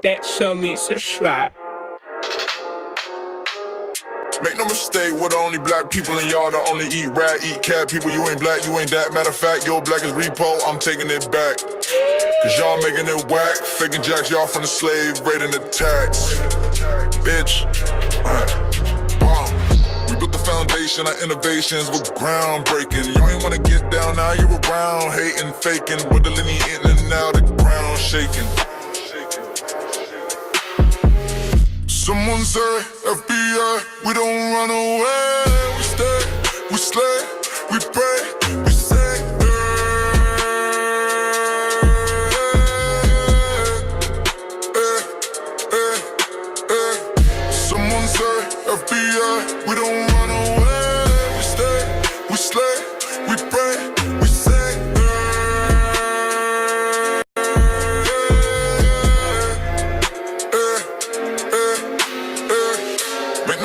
that show me subscribe. Make no mistake, we're the only black people in y'all that only eat rat, eat cat people. You ain't black, you ain't that. Matter of fact, your black is repo, I'm taking it back. Cause y'all making it whack, faking jacks, y'all from the slave, raiding the tax. Bitch, we built the foundation, our innovations were groundbreaking. Y'all ain't wanna get down, now you're around, hating, faking, with the linear in and out, the ground shaking. Someone say, FBA, we don't run away. We stay, we slay, we pray, we say, Someone say, FBA, we don't run away. We stay, we slay, we pray, we say,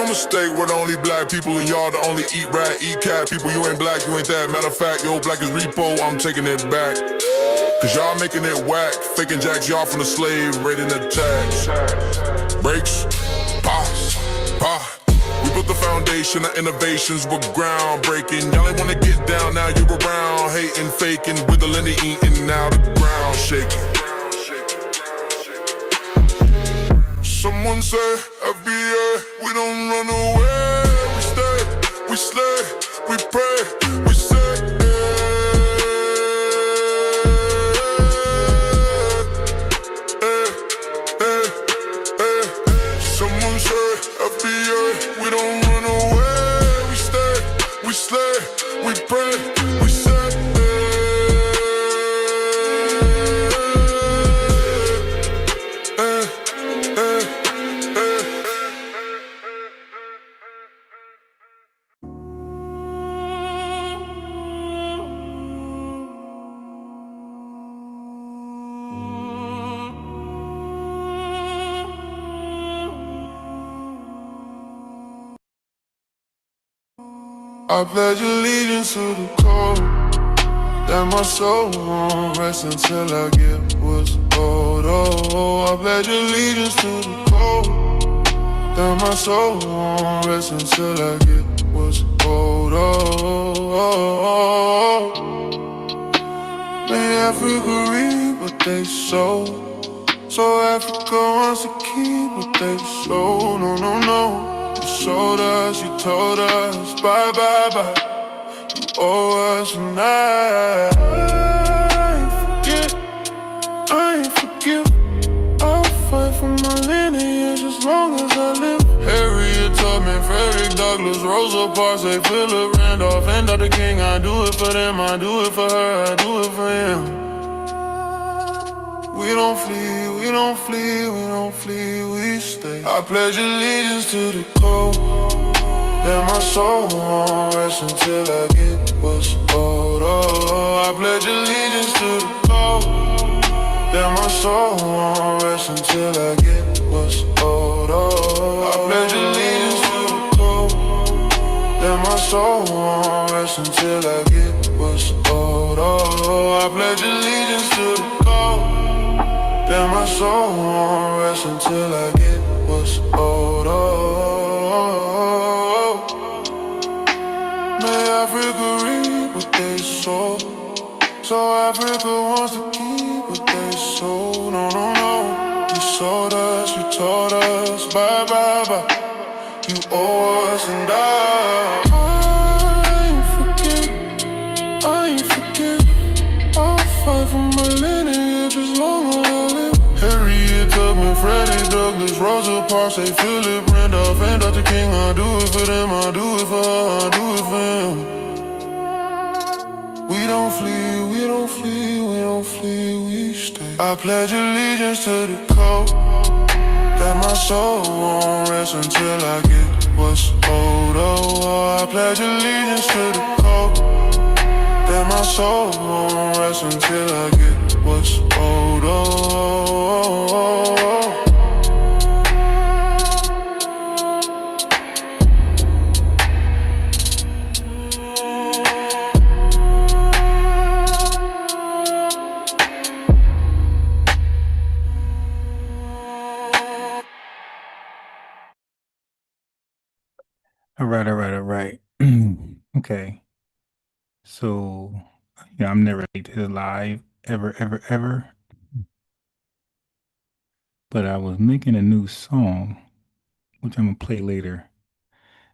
mistake, we're the only black people and y'all the only eat rat, eat cat people. You ain't black, you ain't that. Matter of fact, your black is repo, I'm taking it back. Cause y'all making it whack, faking jacks, y'all from the slave, raiding the tax. Breaks, pause, we built the foundation, our innovations were groundbreaking. Y'all ain't wanna get down, now you're around, hating, faking, with the linear eating, now the ground shaking. Someone say, FBA, we don't run away. We stay, we slay, we pray, we say, Someone say, FBA, we don't run away. We stay, we slay, we pray, we say, I pledge allegiance to the code that my soul won't rest until I get what's owed. Oh, I pledge allegiance to the code that my soul won't rest until I get what's owed. May Africa reap what they sow, so Africa wants to keep what they sow. No, no, no. You showed us, you told us, bye, bye, bye. You owe us and I ain't forget. I'll fight for my lineage as long as I live. Harriet Tubman, Frederick Douglass, Rosa Parks, Philip Randolph, and Dr. King. I do it for them, I do it for her, I do it for him. We don't flee, we don't flee, we don't flee, we stay. I pledge allegiance to the code that my soul won't rest until I get what's owed. Oh, I pledge allegiance to the code that my soul won't rest until I get what's owed. Oh, I pledge allegiance to the code that my soul won't rest until I get what's owed. Oh, I pledge allegiance to the code that my soul won't rest until I get what's owed. May Africa reap what they sow, so Africa wants to keep what they sow. No, no, no. You sold us, you told us, bye, bye, bye. You owe us and I ain't forget. I'll fight for my lineage as long as I live. Harriet Tubman, Freddie Douglass, Rosa Parks, Philip Randolph, and Dr. King. I do it for them, I do it for her, I do it for him. We don't flee, we don't flee, we don't flee, we stay. I pledge allegiance to the code that my soul won't rest until I get what's owed. Oh, I pledge allegiance to the code that my soul won't rest until I get what's owed. Oh, All right. Okay. So, I'm never late to the live, ever, ever, ever. But I was making a new song, which I'm gonna play later.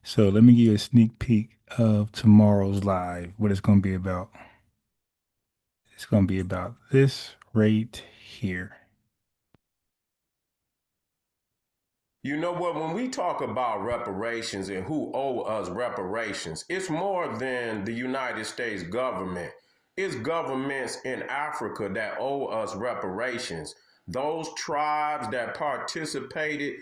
So let me give you a sneak peek of tomorrow's live, what it's gonna be about. It's gonna be about this right here. You know what? When we talk about reparations and who owe us reparations, it's more than the United States government. It's governments in Africa that owe us reparations. Those tribes that participated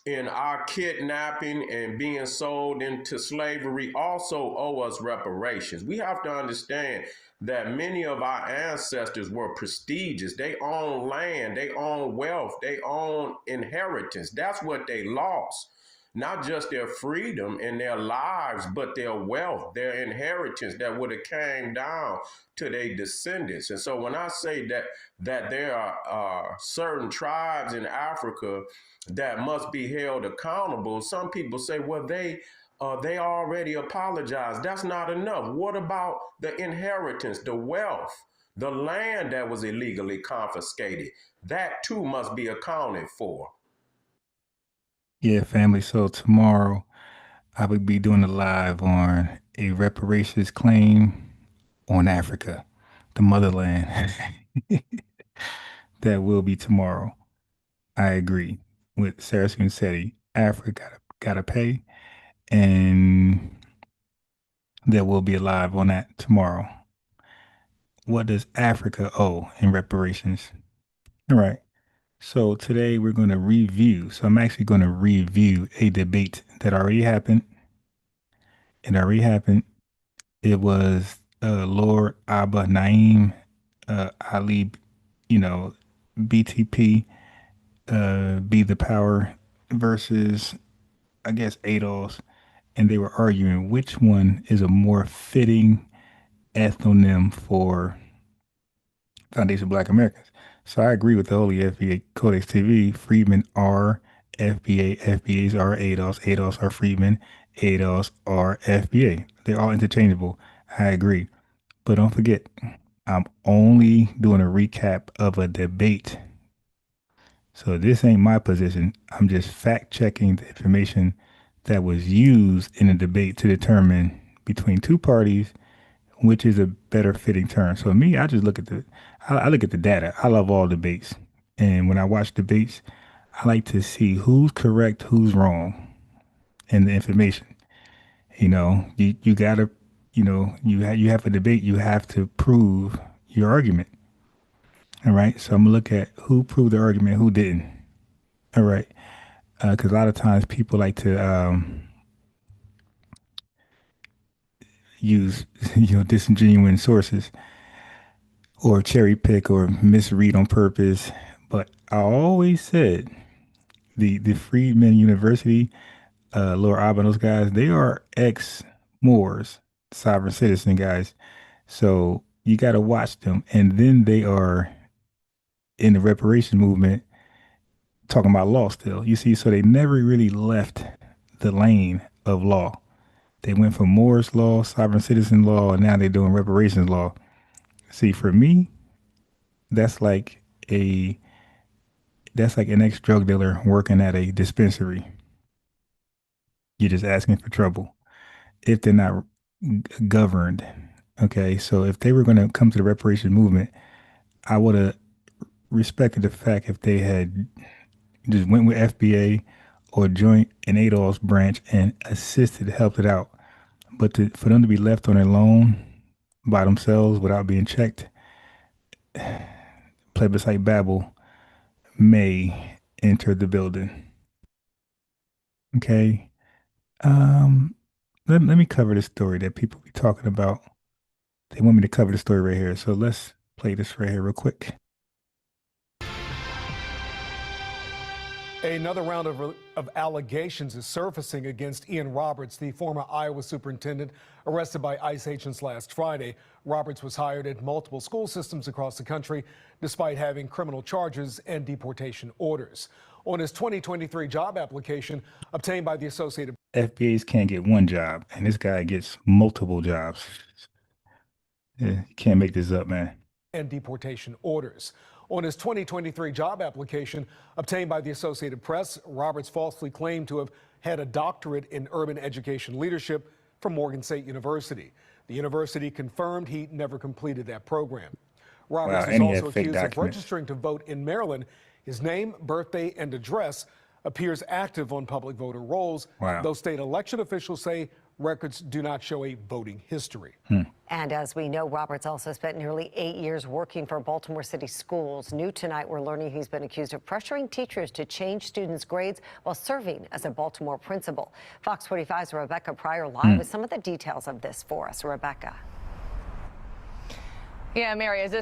in our kidnapping and being sold into slavery also owe us reparations. We have to understand that many of our ancestors were prestigious. They own land, they own wealth, they own inheritance. That's what they lost. Not just their freedom and their lives, but their wealth, their inheritance that would have came down to their descendants. And so when I say that there are certain tribes in Africa that must be held accountable. Some people say, well, they already apologized. That's not enough. What about the inheritance, the wealth, the land that was illegally confiscated? That too must be accounted for. Yeah, family. So tomorrow I will be doing a live on a reparations claim on Africa, the motherland. That will be tomorrow. I agree with Sarah Seti. Africa gotta pay, and there will be a live on that tomorrow. What does Africa owe in reparations? All right. So today we're going to review. So I'm actually going to review a debate that already happened. It already happened. It was Lord Abba Naim Ali, you know, BTP, Be the Power versus, I guess, ADOS. And they were arguing which one is a more fitting ethnonym for Foundation of Black Americans. So I agree with the Holy FBA Codex TV. Freedmen are FBA, FBAs are ADOS, ADOS are Freedmen, ADOS are FBA. They're all interchangeable. I agree. But don't forget, I'm only doing a recap of a debate. So this ain't my position. I'm just fact checking the information that was used in a debate to determine between two parties which is a better fitting term. So me, I just look at I look at the data. I love all debates, and when I watch debates, I like to see who's correct, who's wrong, and the information. You gotta, you have a debate. You have to prove your argument. All right. So I'm gonna look at who proved the argument, who didn't. All right. Because a lot of times people like to use disingenuous sources or cherry pick or misread on purpose. But I always said the Freedmen University, Laura Abba, those guys, they are ex Moors, sovereign citizen guys. So you got to watch them. And then they are in the reparation movement talking about law still. You see, so they never really left the lane of law. They went from Moore's law, sovereign citizen law, and now they're doing reparations law. See, for me, that's like a that's like an ex drug dealer working at a dispensary. You're just asking for trouble if they're not governed. Okay, so if they were going to come to the reparation movement, I would have respected the fact if they had just went with FBA or joint an ADOS branch and assisted, helped it out. But for them to be left on their own by themselves without being checked, plebiscite Babel may enter the building. Okay. Um, let me cover this story that people be talking about. They want me to cover the story right here. So let's play this right here real quick. Another round of allegations is surfacing against Ian Roberts, the former Iowa superintendent arrested by ICE agents last Friday. Roberts was hired at multiple school systems across the country despite having criminal charges and deportation orders. On his 2023 job application obtained by the Associated FBAs can't get one job, and this guy gets multiple jobs. Yeah, you can't make this up, man. And deportation orders. On his 2023 job application obtained by the Associated Press, Roberts falsely claimed to have had a doctorate in urban education leadership from Morgan State University. The university confirmed he never completed that program. Roberts is also accused of registering to vote in Maryland. His name, birthday, and address appears active on public voter rolls, though state election officials say records do not show a voting history. And as we know, Roberts also spent nearly 8 years working for Baltimore City schools. New tonight, we're learning he's been accused of pressuring teachers to change students' grades while serving as a Baltimore principal. Fox 45's Rebecca Pryor live with some of the details of this for us. Rebecca. Yeah, Mary, as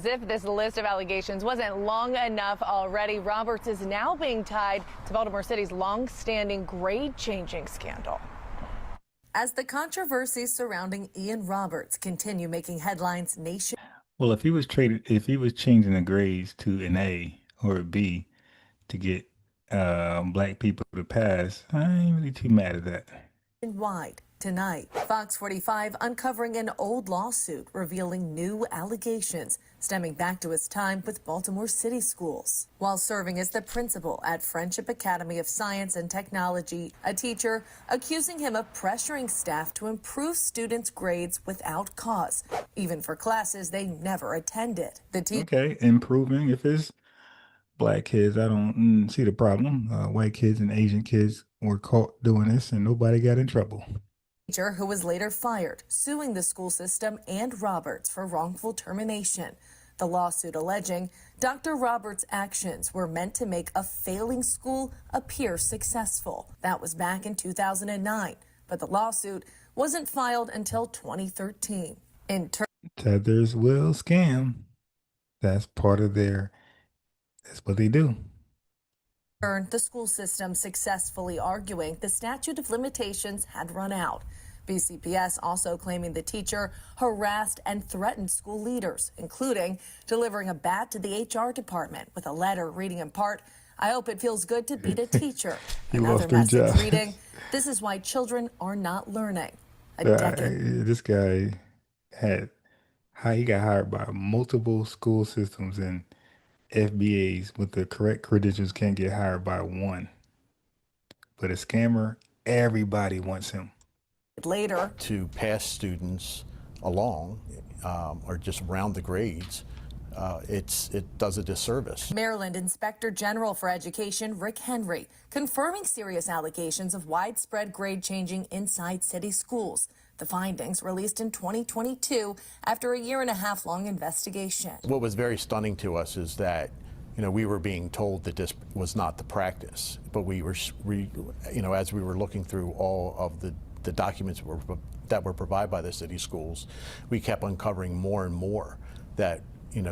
if this list of allegations wasn't long enough already, Roberts is now being tied to Baltimore City's long-standing grade-changing scandal. As the controversies surrounding Ian Roberts continue making headlines nation. Well, if he was changing the grades to an A or a B to get black people to pass, I ain't really too mad at that. Wide tonight, Fox 45 uncovering an old lawsuit revealing new allegations stemming back to his time with Baltimore City schools. While serving as the principal at Friendship Academy of Science and Technology, a teacher accusing him of pressuring staff to improve students' grades without cause, even for classes they never attended. Okay, improving. If it's black kids, I don't see the problem. White kids and Asian kids were caught doing this and nobody got in trouble. Teacher who was later fired, suing the school system and Roberts for wrongful termination. The lawsuit alleging Dr. Roberts' actions were meant to make a failing school appear successful. That was back in 2009, but the lawsuit wasn't filed until 2013. In turn, Tethers will scam. That's part of that's what they do. The school system successfully arguing the statute of limitations had run out. BCPS also claiming the teacher harassed and threatened school leaders, including delivering a bat to the HR department with a letter reading in part, "I hope it feels good to beat a teacher." Another message reading, "This is why children are not learning." This guy he got hired by multiple school systems, and FBAs with the correct credentials can't get hired by one. But a scammer, everybody wants him. Later, to pass students along or just round the grades, it does a disservice. Maryland Inspector General for Education Rick Henry confirming serious allegations of widespread grade changing inside city schools. The findings released in 2022 after a 1.5 year long investigation. What was very stunning to us is that, we were being told that this was not the practice, but we were, as we were looking through all of the documents that were provided by the city schools, we kept uncovering more and more that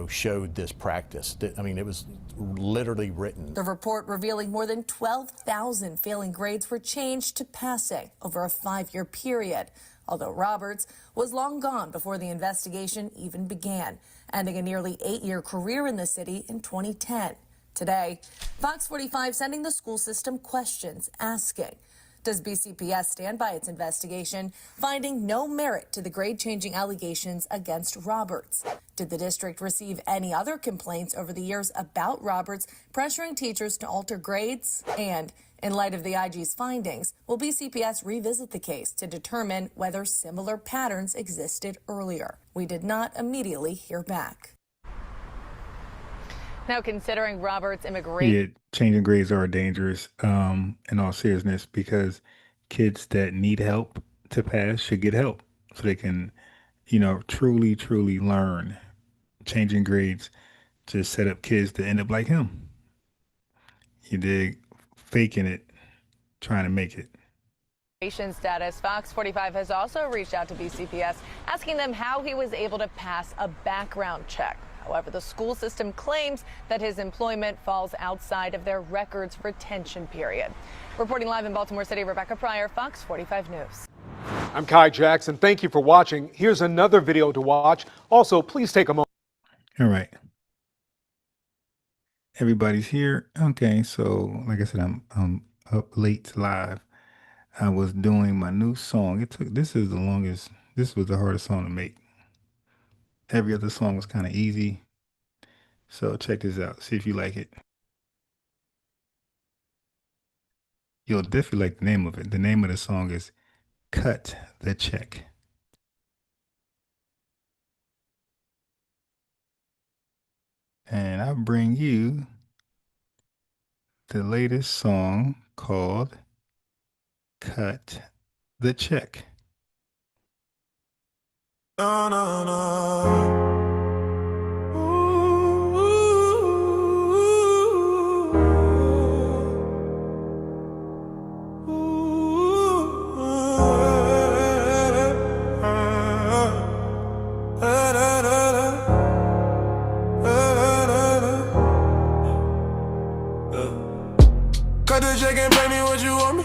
showed this practice. I mean, it was literally written. The report revealing more than 12,000 failing grades were changed to passing over a 5-year period. Although Roberts was long gone before the investigation even began, ending a nearly 8-year career in the city in 2010. Today, Fox 45 sending the school system questions asking, does BCPS stand by its investigation, finding no merit to the grade-changing allegations against Roberts? Did the district receive any other complaints over the years about Roberts pressuring teachers to alter grades? And in light of the IG's findings, will BCPS revisit the case to determine whether similar patterns existed earlier? We did not immediately hear back. Now, considering Roberts' immigration... Changing grades are dangerous in all seriousness, because kids that need help to pass should get help so they can, truly learn. Changing grades just set up kids to end up like him. You dig? Faking it, trying to make it. Status. Fox 45 has also reached out to BCPS, asking them how he was able to pass a background check. However, the school system claims that his employment falls outside of their records retention period. Reporting live in Baltimore City, Rebecca Pryor, Fox 45 News. I'm Kai Jackson. Thank you for watching. Here's another video to watch. Also, please take a moment. All right. Everybody's here. Okay, so like I said, I'm up late live. I was doing my new song. This was the hardest song to make. Every other song was kind of easy. So check this out. See if you like it. You'll definitely like the name of it. The name of the song is Cut the Check. And I bring you the latest song called Cut the Check. No, no, no. Cut the check and pay me what you want me.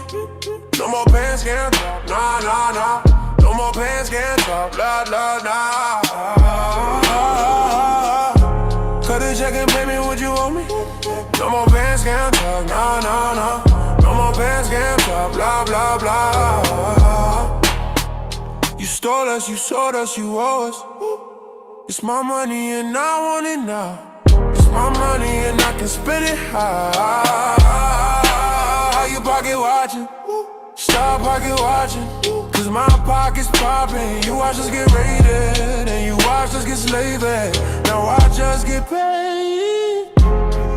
No more pants can talk, nah, nah, nah. No more pants can talk, blah, blah, nah. Cut the check and pay me what you want me. No more pants can talk, nah, nah, nah. No more pants can talk, blah, blah, blah. You stole us, you sold us, you owe us. It's my money and I want it now. It's my money and I can spend it high. You pocket watching, stop pocket watching. Cause my pocket's popping. You watch us get raided and you watch us get slaved. Now watch us get paid.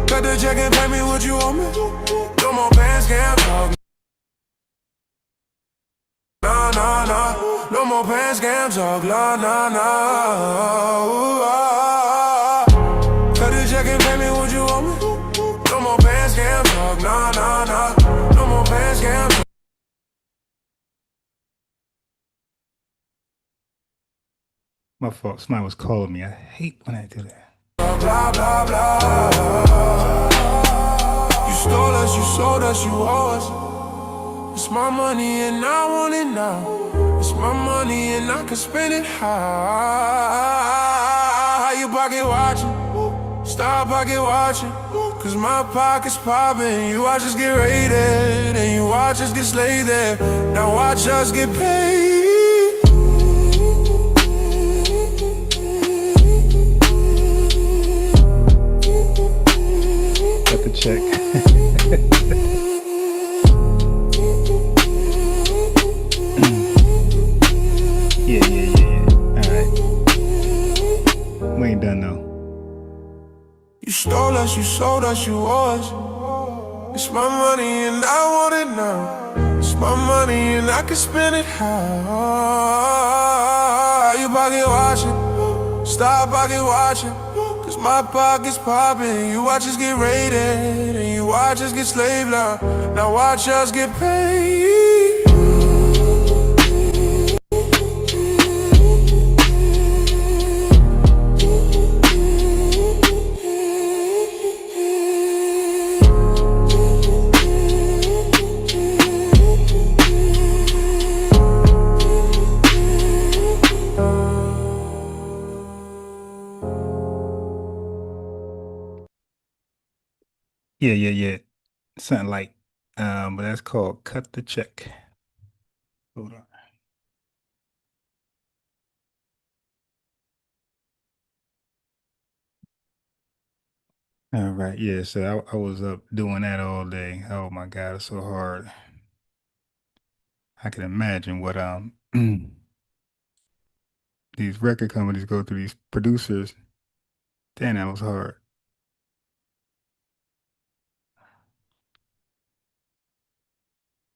Cut the check and pay me what you owe me. No more pants can talk. Nah, nah, nah. No more pants can talk. Nah, nah, nah. Cut the check and pay me what you owe me. No more pants can talk. Nah, nah, nah. No more pants can talk. My fault. Somebody was calling me. I hate when I do that. Blah, blah, blah. You stole us, you sold us, you owe us. It's my money and I want it now. It's my money and I can spend it high. You pocket watching, stop pocket watching. Cause my pocket's popping. You watch us get raided and you watch us get slaved there. Now watch us get paid. Cut the check. Yeah. Alright. We ain't done though. You stole us, you sold us, you owe us. It's my money and I want it now. It's my money and I can spend it how. You pocket watching, stop pocket watching. Cause my pocket's popping. You watch us get raided and you watch us get slaved now. Now watch us get paid. Yeah. Something like, but that's called Cut the Check. Hold on. All right, yeah. So I was up doing that all day. Oh my God, it's so hard. I can imagine what these record companies go through, these producers. Damn, that was hard.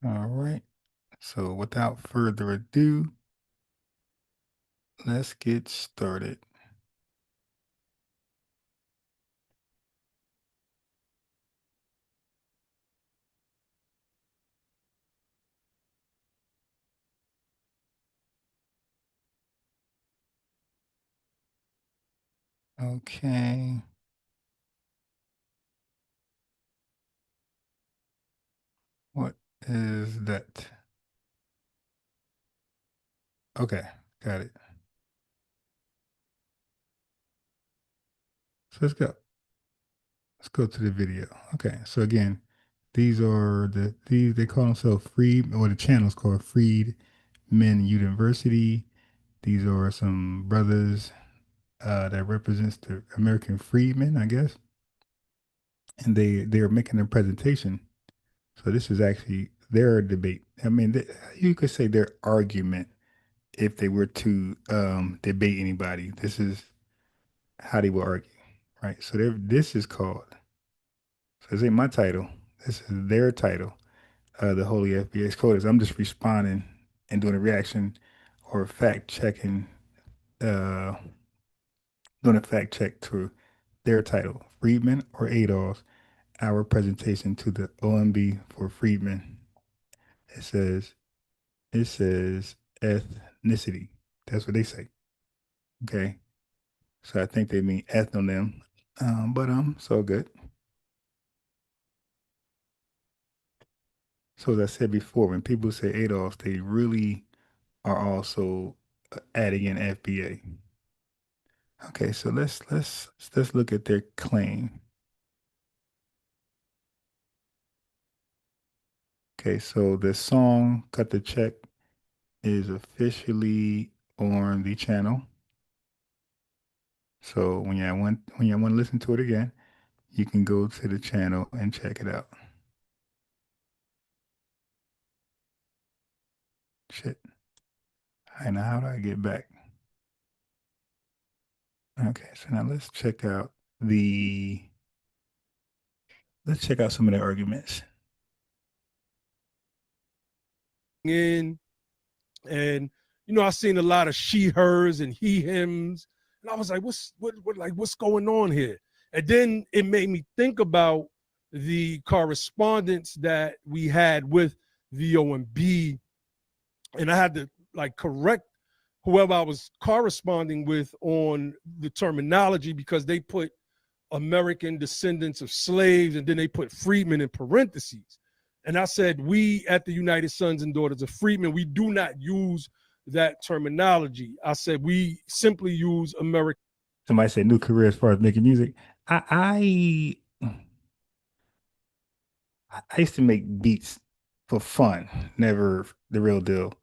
All right. So without further ado, let's get started. Okay. What is that? Okay, got it. So let's go. Let's go to the video. Okay, so again, these are these they call themselves Freed, or the channel's called Freedmen University. These are some brothers that represents the American freedmen, I guess, and they are making a presentation. So this is actually their debate. I mean, you could say their argument if they were to debate anybody. This is how they will argue, right? So this is called. So this ain't my title. This is their title. The Holy FBA Coders. I'm just responding and doing a reaction or fact checking, uh, doing a fact check to their title, Freedmen or ADOS, our presentation to the OMB for Freedmen. It says, it says ethnicity. That's what they say. Okay. So I think they mean ethnonym. But so good. So as I said before, when people say ADOS, they really are also adding in FBA. Okay, so let's look at their claim. Okay, so the song "Cut the Check" is officially on the channel. So when you want to listen to it again, you can go to the channel and check it out. Shit. All right, now how do I get back? Okay, so now let's check out some of the arguments. And I seen a lot of she, hers, and he, hims, and I was like, what's going on here? And then it made me think about the correspondence that we had with the OMB, and I had to correct whoever I was corresponding with on the terminology, because they put American descendants of slaves and then they put freedmen in parentheses. And I said, we at the United Sons and Daughters of Freedmen, we do not use that terminology. I said, we simply use American. Somebody said new career as far as making music. I used to make beats for fun, never the real deal,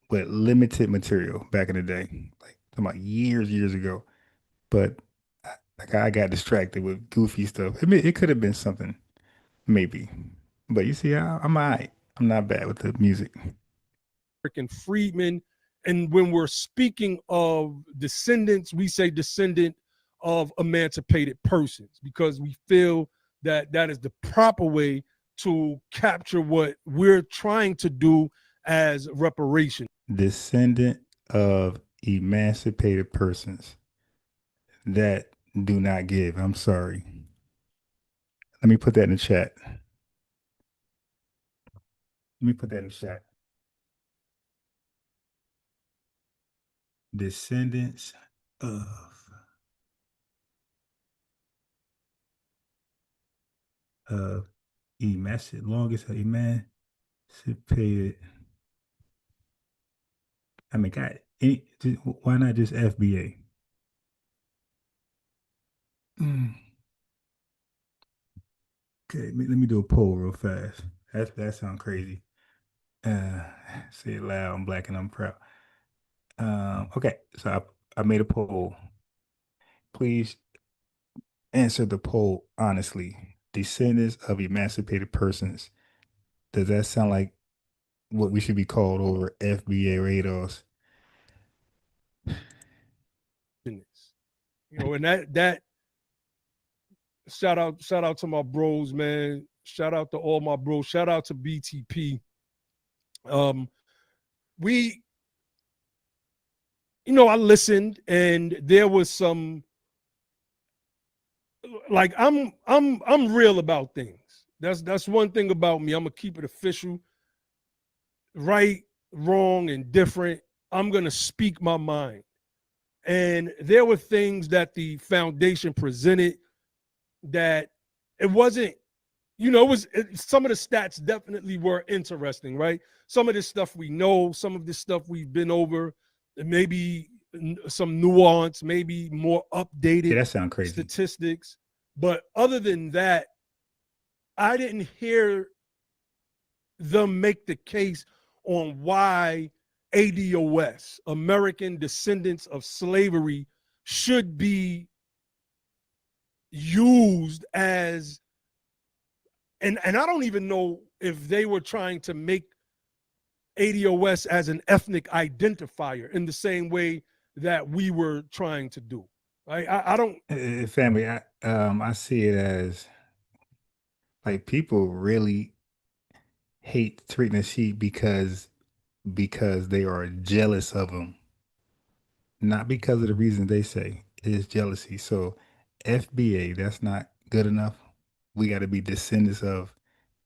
but limited material back in the day, like talking about years ago. But I got distracted with goofy stuff. It could have been something, maybe. But you see, I'm all right. I'm not bad with the music. American freedmen. And when we're speaking of descendants, we say descendant of emancipated persons, because we feel that that is the proper way to capture what we're trying to do as reparation. Descendant of emancipated persons that do not give. I'm sorry. Let me put that in the chat. Descendants of emancipated. I mean, God, why not just FBA? Okay, let me do a poll real fast. That sounds crazy. Say it loud. I'm black and I'm proud. Okay, so I made a poll. Please answer the poll honestly. Descendants of emancipated persons. Does that sound like what we should be called over FBA radars? And that shout out to my bros, man. Shout out to all my bros. Shout out to BTP. I listened, and there was some, I'm real about things. That's one thing about me. I'm gonna keep it official. Right, wrong, and different. I'm gonna speak my mind. And there were things that the foundation presented that it wasn't, some of the stats definitely were interesting, right? Some of this stuff we know, some of this stuff we've been over, and maybe some nuance, maybe more updated that sounds crazy. Statistics. But other than that, I didn't hear them make the case on why ADOS, American Descendants of Slavery, should be used as, and I don't even know if they were trying to make ADOS as an ethnic identifier in the same way that we were trying to do. Right? I don't. Family, I see it as like people really hate treating a sheep because they are jealous of them, not because of the reasons they say. It is jealousy. So FBA, that's not good enough. We got to be descendants of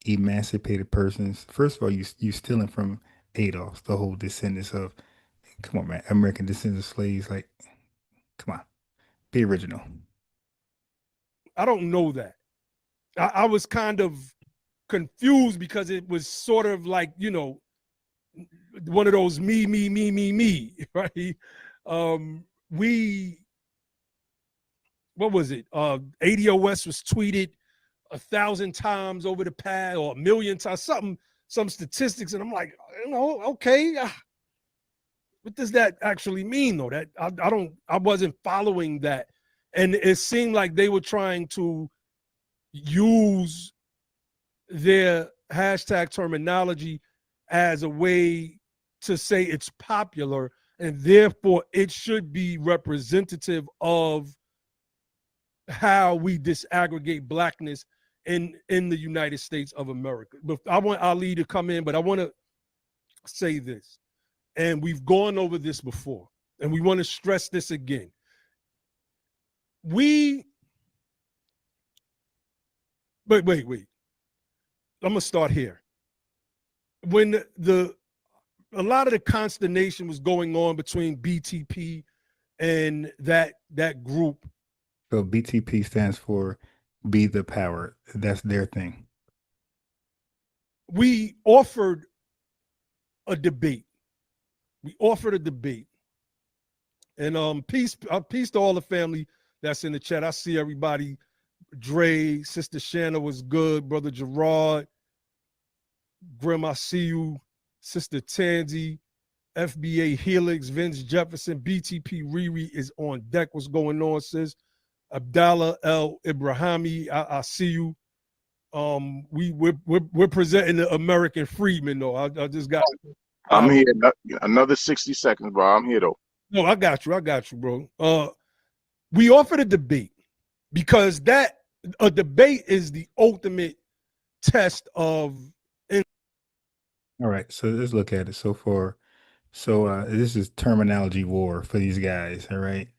emancipated persons. First of all, you stealing from Adolf, the whole descendants of, come on, man, American descendants of slaves. Like, come on, be original. I don't know that. I was kind of confused because it was sort of like, one of those me, right? What was it? ADOS was tweeted 1,000 times over the past, or 1,000,000 times, some statistics, and I'm like, okay, what does that actually mean though? That I wasn't following that, and it seemed like they were trying to use their hashtag terminology as a way to say it's popular and therefore it should be representative of how we disaggregate blackness in the United States of America. But I want Ali to come in, but I want to say this, and we've gone over this before, and we want to stress this again. Wait. I'm gonna start here. When a lot of the consternation was going on between BTP and that group. So BTP stands for Be the Power. That's their thing. We offered a debate. And peace to all the family that's in the chat. I see everybody. Dre, Sister Shanna was good. Brother Gerard, Grim, I see you. Sister Tansy, FBA Helix, Vince Jefferson, BTP Riri is on deck. What's going on, sis? Abdallah El Ibrahimi, I see you. We're presenting the American Freedmen though. I just got. I'm here. Another 60 seconds, bro. I'm here though. No, I got you, bro. We offered a debate because a debate is the ultimate test of. All right, so let's look at it. So this is terminology war for these guys. All right,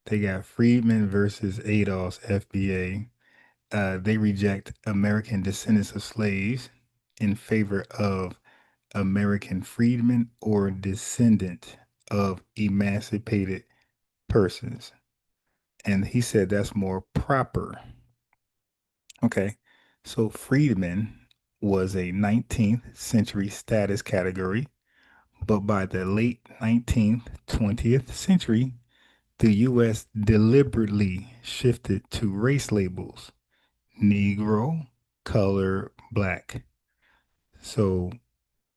they got Freedmen versus ADOS FBA. They reject American descendants of slaves in favor of American freedmen or descendant of emancipated persons. And he said that's more proper. Okay, so freedmen was a 19th century status category, but by the late 19th, 20th century, the U.S. deliberately shifted to race labels: Negro, color, black. So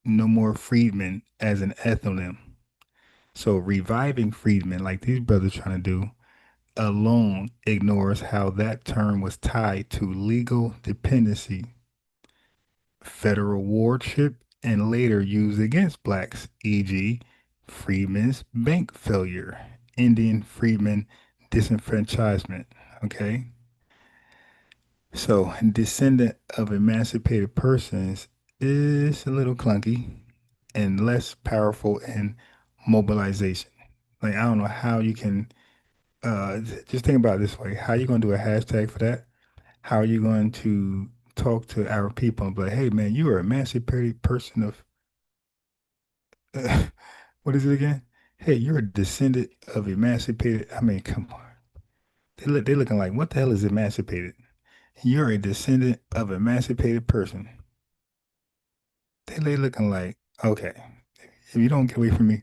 no more freedmen as an ethnonym. So reviving freedmen, like these brothers trying to do, alone ignores how that term was tied to legal dependency, federal wardship, and later used against blacks, e.g., freedmen's bank failure, Indian freedmen disenfranchisement. Okay. So, descendant of emancipated persons is a little clunky and less powerful in mobilization. Like, I don't know how you can, just think about it this way. How are you going to do a hashtag for that? How are you going to talk to our people and be like, hey, man, you are an emancipated person of, what is it again? Hey, you're a descendant of emancipated. I mean, come on. They looking like, what the hell is emancipated? You're a descendant of emancipated person. They looking like, okay, if you don't get away from me,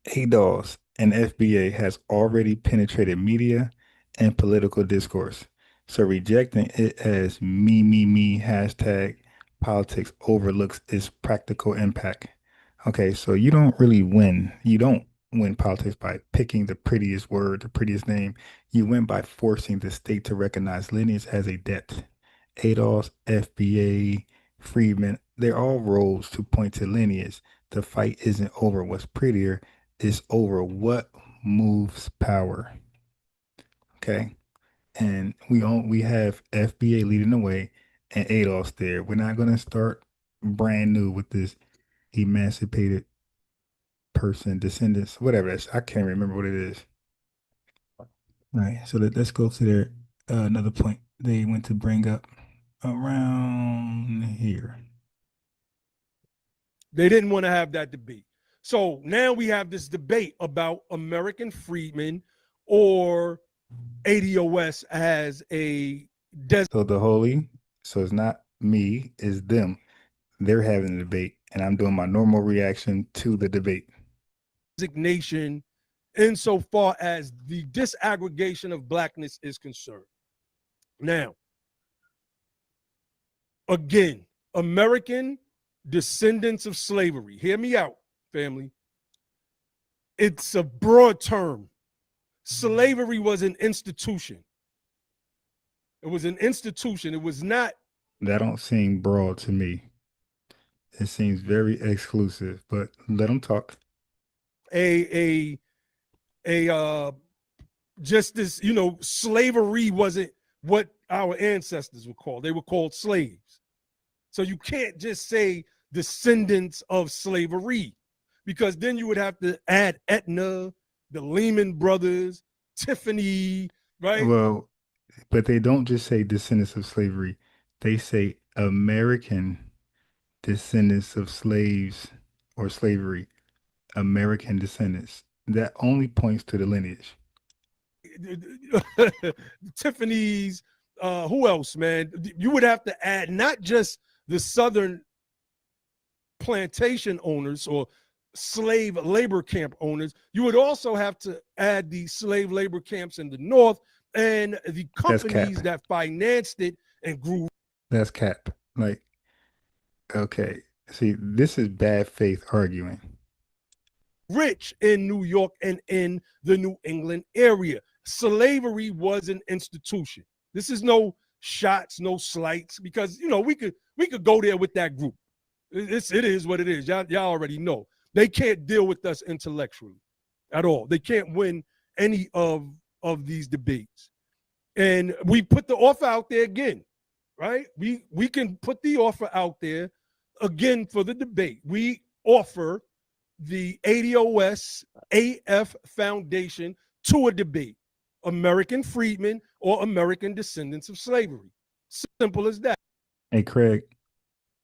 ADOS and FBA has already penetrated media and political discourse. So rejecting it as me hashtag politics overlooks its practical impact. Okay, so you don't really win. You don't win politics by picking the prettiest word, the prettiest name. You win by forcing the state to recognize lineage as a debt. ADOS, FBA, Freedmen, they're all roles to point to lineage. The fight isn't over what's prettier, it's over what moves power. Okay. And we have FBA leading the way and ADOS there. We're not gonna start brand new with this emancipated person, descendants, whatever that's. I can't remember what it is. All right, so let's go to their another point they went to bring up around here. They didn't want to have that debate. So now we have this debate about American freedmen or ADOS as a So the holy, so it's not me, it's them. They're having a debate, and I'm doing my normal reaction to the debate. designation insofar as the disaggregation of blackness is concerned. Now, again, American descendants of slavery. Hear me out, family. It's a broad term. Slavery was an institution. It was an institution. It was not. That don't seem broad to me. It seems very exclusive, but let them talk. Just this, slavery wasn't what our ancestors were called. They were called slaves. So you can't just say descendants of slavery, because then you would have to add Etna, the Lehman Brothers, Tiffany, right? Well, but they don't just say descendants of slavery. They say American descendants of slaves or slavery, American descendants. That only points to the lineage. Tiffany's, who else, man? You would have to add not just the Southern plantation owners or slave labor camp owners. You would also have to add the slave labor camps in the North and the companies that financed it and grew. That's cap. Like, okay. See, this is bad faith arguing. Rich in New York and in the New England area. Slavery was an institution. This is no shots, no slights, because we could go there with that group. It is what it is. Y'all already know. They can't deal with us intellectually at all. They can't win any of these debates. And we put the offer out there again, right? We can put the offer out there again for the debate. We offer the ADOS AF Foundation to a debate: American freedmen or American descendants of slavery. Simple as that. Hey, Craig,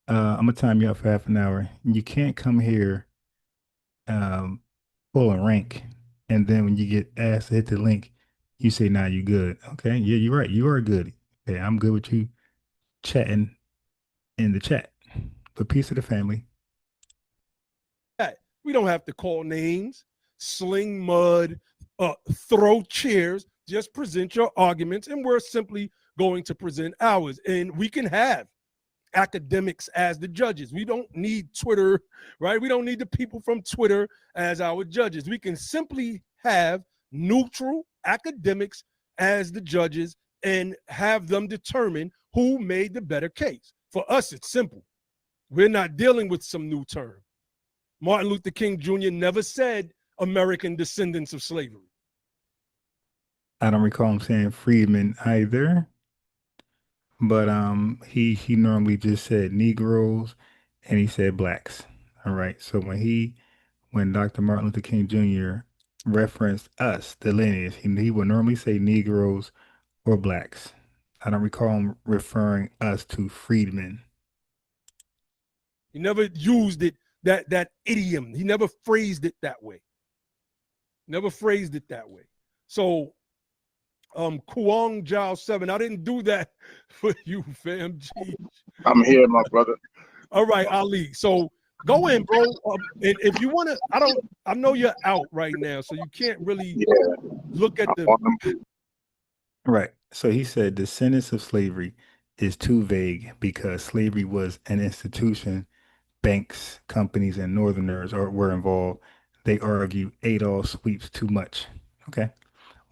I'm gonna time you up for half an hour. You can't come here full of rank, and then when you get asked to hit the link, you say, "Nah, you good." Okay, yeah, you're right. You are good. Okay, I'm good with you chatting in the chat. But peace of the family. We don't have to call names, sling mud, throw chairs. Just present your arguments, and we're simply going to present ours. And we can have academics as the judges. We don't need Twitter, right? We don't need the people from Twitter as our judges. We can simply have neutral academics as the judges and have them determine who made the better case. For us, it's simple. We're not dealing with some new term. Martin Luther King Jr. never said American descendants of slavery. I don't recall him saying freedmen either, but he normally just said Negroes and he said blacks. All right. So when Dr. Martin Luther King Jr. referenced us, the lineage, he would normally say Negroes or blacks. I don't recall him referring us to freedmen. He never used it that idiom. He never phrased it that way. So Kuang Jao 7, I didn't do that for you, fam. Jeez. I'm here, my brother. All right, Ali. So go in, bro. And if you want to, I know you're out right now, so you can't really look at the. Right. So he said descendants of slavery is too vague because slavery was an institution. Banks, companies, and Northerners were involved. They argue ADOS sweeps too much. Okay.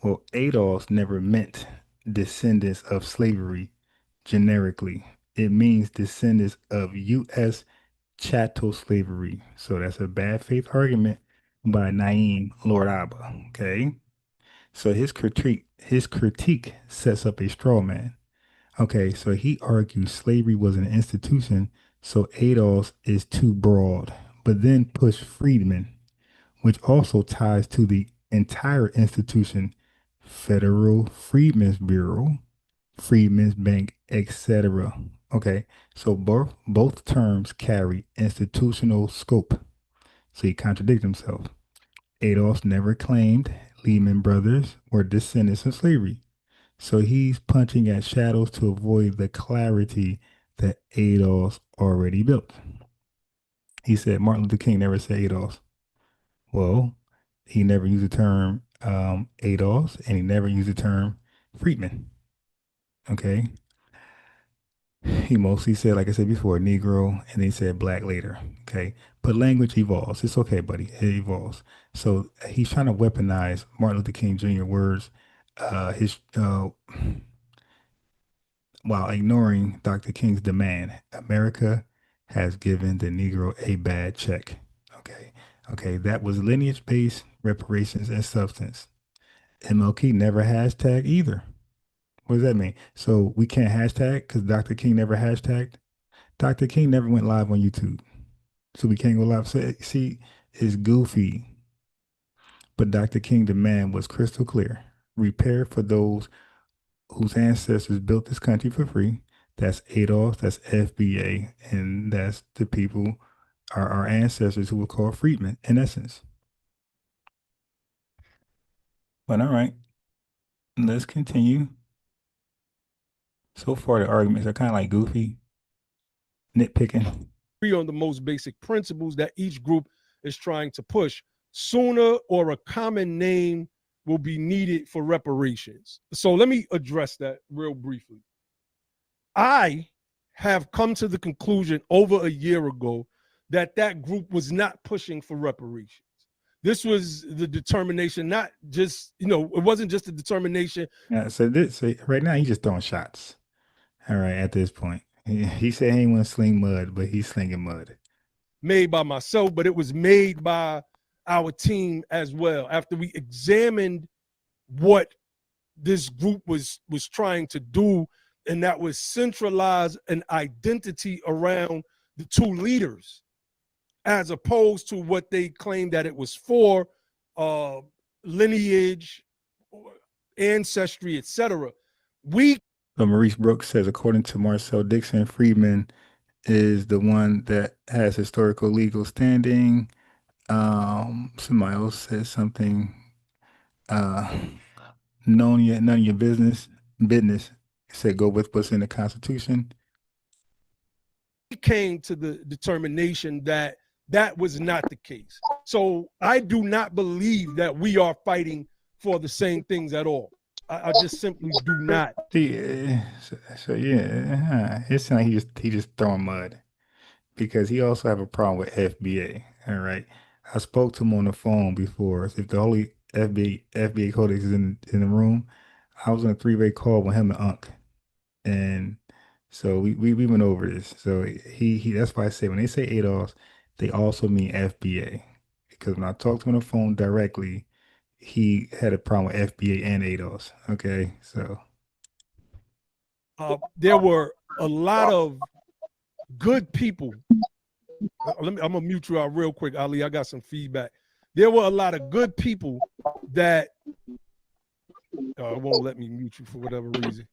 Well, ADOS never meant descendants of slavery generically. It means descendants of U.S. chattel slavery. So that's a bad faith argument by Naeem Lord Abba. Okay. So his critique sets up a straw man. Okay, so he argues slavery was an institution, so ADOS is too broad, but then push Freedmen, which also ties to the entire institution, Federal Freedmen's Bureau, Freedmen's Bank, etc. Okay, so both terms carry institutional scope. So he contradicts himself. ADOS never claimed Lehman Brothers were descendants of slavery. So he's punching at shadows to avoid the clarity that ADOS already built. He said Martin Luther King never said ADOS. Well, he never used the term ADOS, and he never used the term Freedmen. Okay. He mostly said, like I said before, Negro, and then he said black later. Okay. But language evolves. It's okay, buddy. It evolves. So he's trying to weaponize Martin Luther King Jr. words, while ignoring Dr. King's demand. America has given the Negro a bad check. Okay. Okay. That was lineage-based reparations and substance. MLK never hashtag either. What does that mean? So we can't hashtag because Dr. King never hashtagged. Dr. King never went live on YouTube. So we can't go live. So see, it's goofy. But Dr. King demand was crystal clear. Repair for those whose ancestors built this country for free. That's ADOS, that's FBA, and that's the people, our ancestors who were called freedmen, in essence. But all right, let's continue. So far, the arguments are kind of like goofy, nitpicking. Agree on the most basic principles that each group is trying to push. Sooner or a common name will be needed for reparations. So let me address that real briefly. I have come to the conclusion over a year ago that that group was not pushing for reparations. This was the determination, not just, it wasn't just a determination. Yeah, so right now he's just throwing shots. All right, at this point. He said he ain't want to sling mud, but he's slinging mud. Made by myself, but it was made by our team as well. After we examined what this group was trying to do, and that was centralize an identity around the two leaders, as opposed to what they claimed that it was for, lineage, ancestry, etc. So Maurice Brooks says, according to Marcel Dixon, Freedmen is the one that has historical legal standing. Somebody else says something. None of your business. Said go with what's in the Constitution. We came to the determination that that was not the case. So I do not believe that we are fighting for the same things at all. I just simply do not. See, so yeah, it's like he just throwing mud because he also have a problem with FBA. All right, I spoke to him on the phone before. If the only FBA codex is in the room, I was on a 3-way call with him and Unc, and so we went over this. So he that's why I say when they say ADOS, they also mean FBA because when I talked to him on the phone directly, he had a problem with FBA and ADOS. Okay, so there were a lot of good people. I'm gonna mute you out real quick, Ali. I got some feedback. There were a lot of good people that won't let me mute you for whatever reason.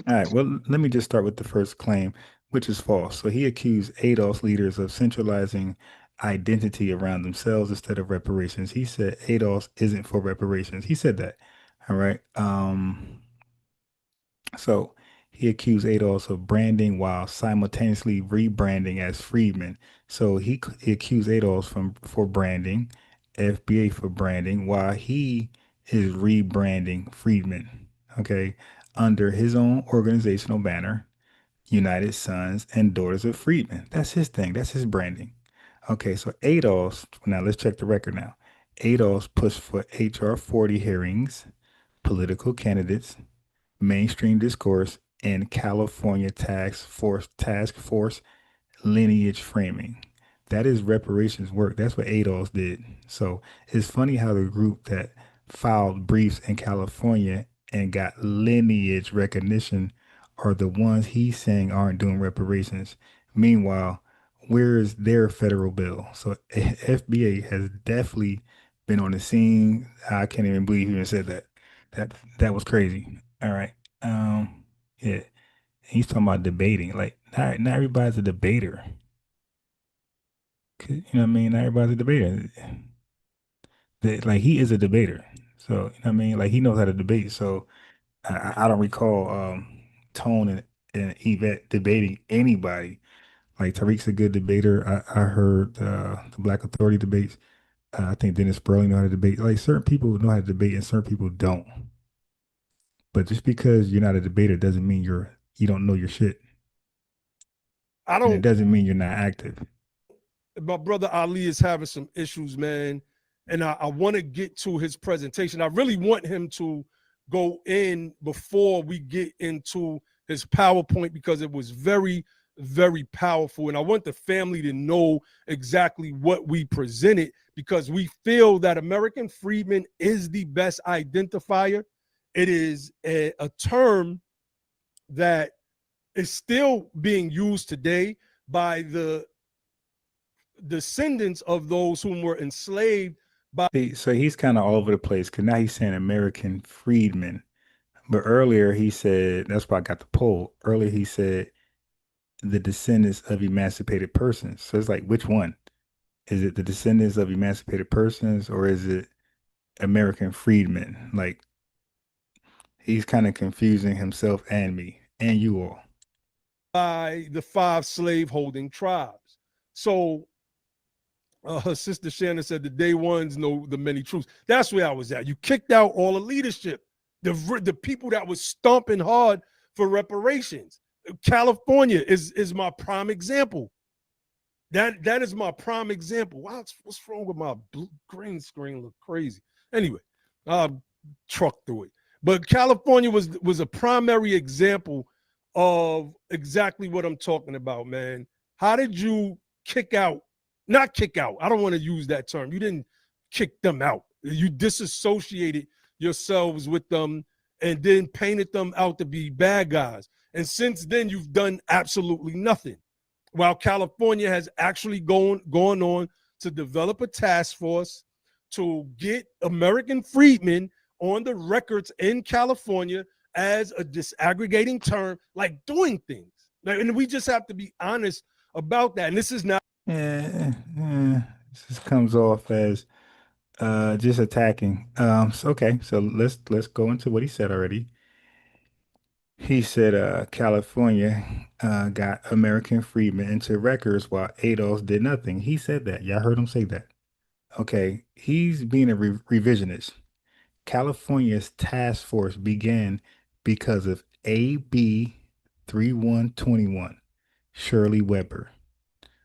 All right, well, let me just start with the first claim, which is false. So he accused ADOS leaders of centralizing identity around themselves instead of reparations. He said ADOS isn't for reparations. He said that. All right. So he accused ADOS of branding while simultaneously rebranding as Freedmen. So he accused ADOS for branding, FBA for branding, while he is rebranding Freedmen. Okay, under his own organizational banner, United Sons and Daughters of Freedmen. That's his thing. That's his branding. Okay, so ADOS. Now let's check the record. Now, ADOS pushed for HR 40 hearings, political candidates, mainstream discourse, and California task force lineage framing. That is reparations work. That's what ADOS did. So it's funny how the group that filed briefs in California and got lineage recognition are the ones he's saying aren't doing reparations. Meanwhile, where's their federal bill? So FBA has definitely been on the scene. I can't even believe he even said that. That was crazy. All right. Yeah. He's talking about debating. Like not everybody's a debater. You know what I mean? Not everybody's a debater. Like he is a debater. So, you know what I mean? Like he knows how to debate. So I don't recall Tone and Yvette debating anybody. Like Tariq's a good debater. I heard the Black Authority debates. I think Dennis Sperling know how to debate. Like certain people know how to debate and certain people don't. But just because you're not a debater doesn't mean you don't know your shit. And it doesn't mean you're not active. My brother Ali is having some issues, man. And I want to get to his presentation. I really want him to go in before we get into his PowerPoint because it was very, very powerful. And I want the family to know exactly what we presented because we feel that American Freedmen is the best identifier. It is a term that is still being used today by the descendants of those whom were enslaved by. So he's kind of all over the place because now he's saying American freedmen. But earlier he said, that's why I got the poll. Earlier he said the descendants of emancipated persons. So it's like, which one? Is it the descendants of emancipated persons or is it American freedmen? Like he's kind of confusing himself and me and you all. By the 5 slaveholding tribes. So her sister Shannon said the day ones know the many truths. That's where I was at. You kicked out all the leadership, the people that was stomping hard for reparations. California is my prime example. That is my prime example. Wow, what's wrong with my green screen? Look crazy. Anyway, I'll truck through it. But California was a primary example of exactly what I'm talking about, man. How did you not kick out? I don't want to use that term. You didn't kick them out. You disassociated yourselves with them and then painted them out to be bad guys. And since then, you've done absolutely nothing. While California has actually gone on to develop a task force to get American freedmen on the records in California as a disaggregating term, like doing things. And we just have to be honest about that. And this is not. This comes off as just attacking. Okay, so let's go into what he said already. He said California got American freedmen into records while ADOS did nothing. He said that. Y'all heard him say that. Okay, he's being a revisionist. California's task force began because of AB 3121, Shirley Weber.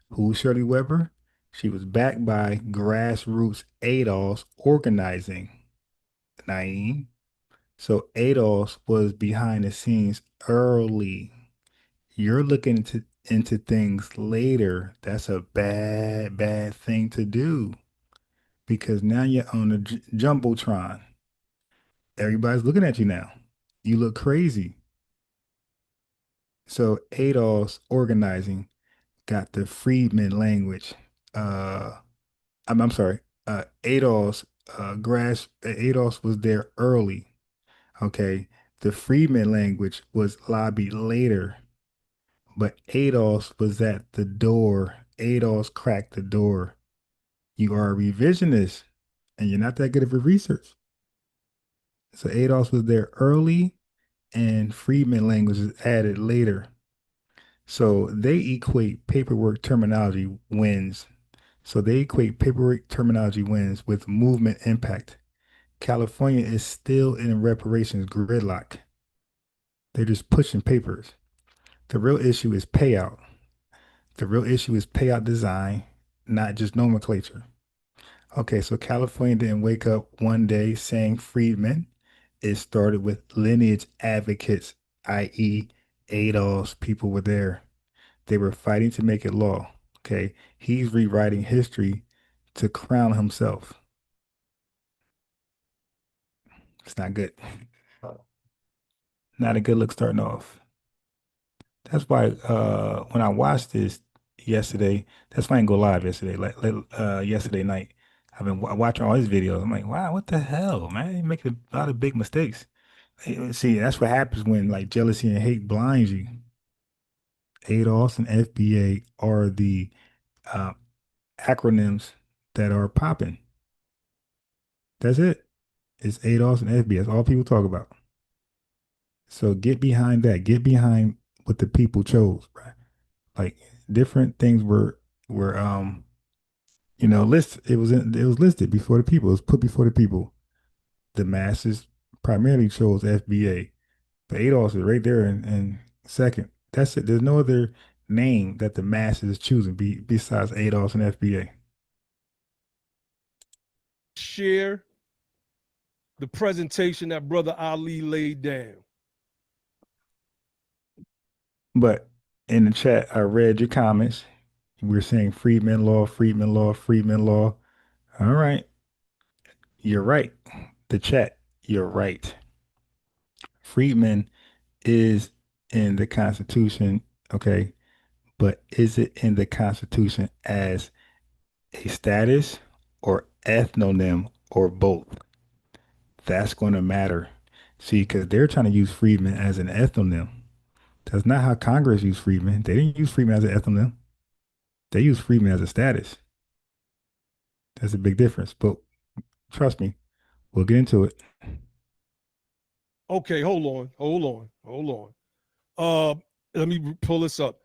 Who's Shirley Weber? She was backed by grassroots ADOS organizing. Naeem. So ADOS was behind the scenes early. You're looking into things later. That's a bad thing to do because now you're on the jumbotron. Everybody's looking at you now. You look crazy. So ADOS organizing got the freedmen language. I'm sorry. ADOS was there early. Okay. The freedmen language was lobbied later, but ADOS was at the door. ADOS cracked the door You are a revisionist, and you're not that good of a research. So ADOS was there early, and Freedmen language is added later. So they equate paperwork terminology wins. So they equate paperwork terminology wins with movement impact. California is still in reparations gridlock. They're just pushing papers. The real issue is payout. The real issue is payout design, not just nomenclature. Okay, so California didn't wake up one day saying freedmen. It started with lineage advocates, i.e., ADOS people were there. They were fighting to make it law. Okay, he's rewriting history to crown himself. It's not good. Not a good look starting off. That's why when I watched this yesterday, that's why I didn't go live yesterday, yesterday night. I've been watching all his videos. I'm like, wow, what the hell, man? He's making a lot of big mistakes. See, that's what happens when like jealousy and hate blinds you. ADOS and FBA are the uh, acronyms that are popping. That's it. It's ADOS and FBA. That's all people talk about. So get behind that. Get behind what the people chose, right? Like different things were it was listed before the people. It was put before the people. The masses primarily chose FBA, but ADOS is right there in second. That's it. There's no other name that the masses is choosing besides ADOS and FBA. Share the presentation that Brother Ali laid down. But in the chat, I read your comments. We're saying freedmen law, freedmen law, freedmen law. All right. You're right. The chat, you're right. Freedmen is in the Constitution, okay? But is it in the Constitution as a status or ethnonym or both? That's going to matter. See, because they're trying to use freedmen as an ethnonym. That's not how Congress used freedmen. They didn't use freedmen as an ethnonym. They used freedmen as a status. That's a big difference. But trust me, we'll get into it. Okay, hold on. Let me pull this up.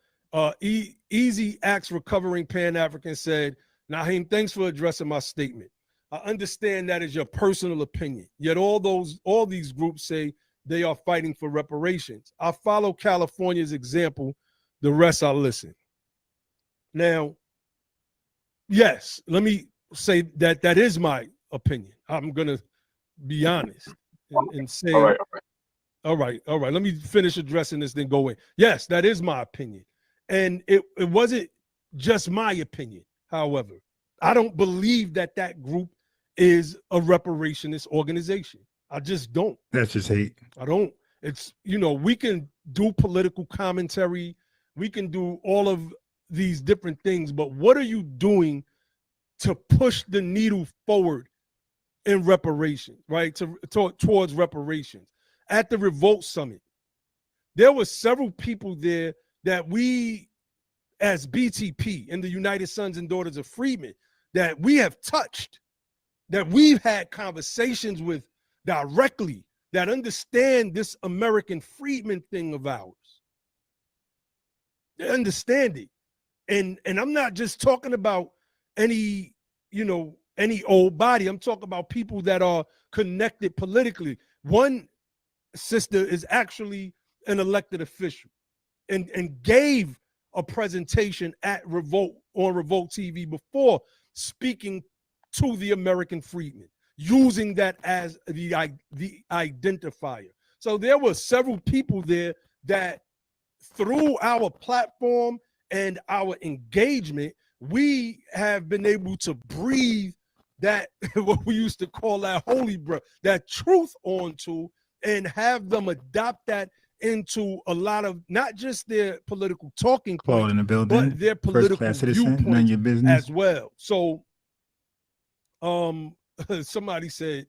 Easy Acts Recovering Pan-African said, Naheem, thanks for addressing my statement. I understand that is your personal opinion. Yet all these groups say they are fighting for reparations. I follow California's example. The rest I listen. Now, yes, let me say that is my opinion. I'm gonna be honest and say, all right. Let me finish addressing this, then go in. Yes, that is my opinion, and it wasn't just my opinion. However, I don't believe that group is a reparationist organization. I just don't. That's just hate. I don't. It's, we can do political commentary. We can do all of these different things, but what are you doing to push the needle forward in reparations, right? Towards reparations. At the Revolt Summit, there were several people there that we, as BTP and the United Sons and Daughters of Freedmen, that we have touched, that we've had conversations with directly, that understand this American freedmen thing of ours. They understand it. And I'm not just talking about any old body. I'm talking about people that are connected politically. One sister is actually an elected official and gave a presentation at Revolt on Revolt TV before speaking to the American freedmen, using that as the identifier. So there were several people there that through our platform and our engagement, we have been able to breathe that, what we used to call that holy breath, that truth onto, and have them adopt that into a lot of not just their political talking points, in the building, but their political viewpoints your business as well. So somebody said,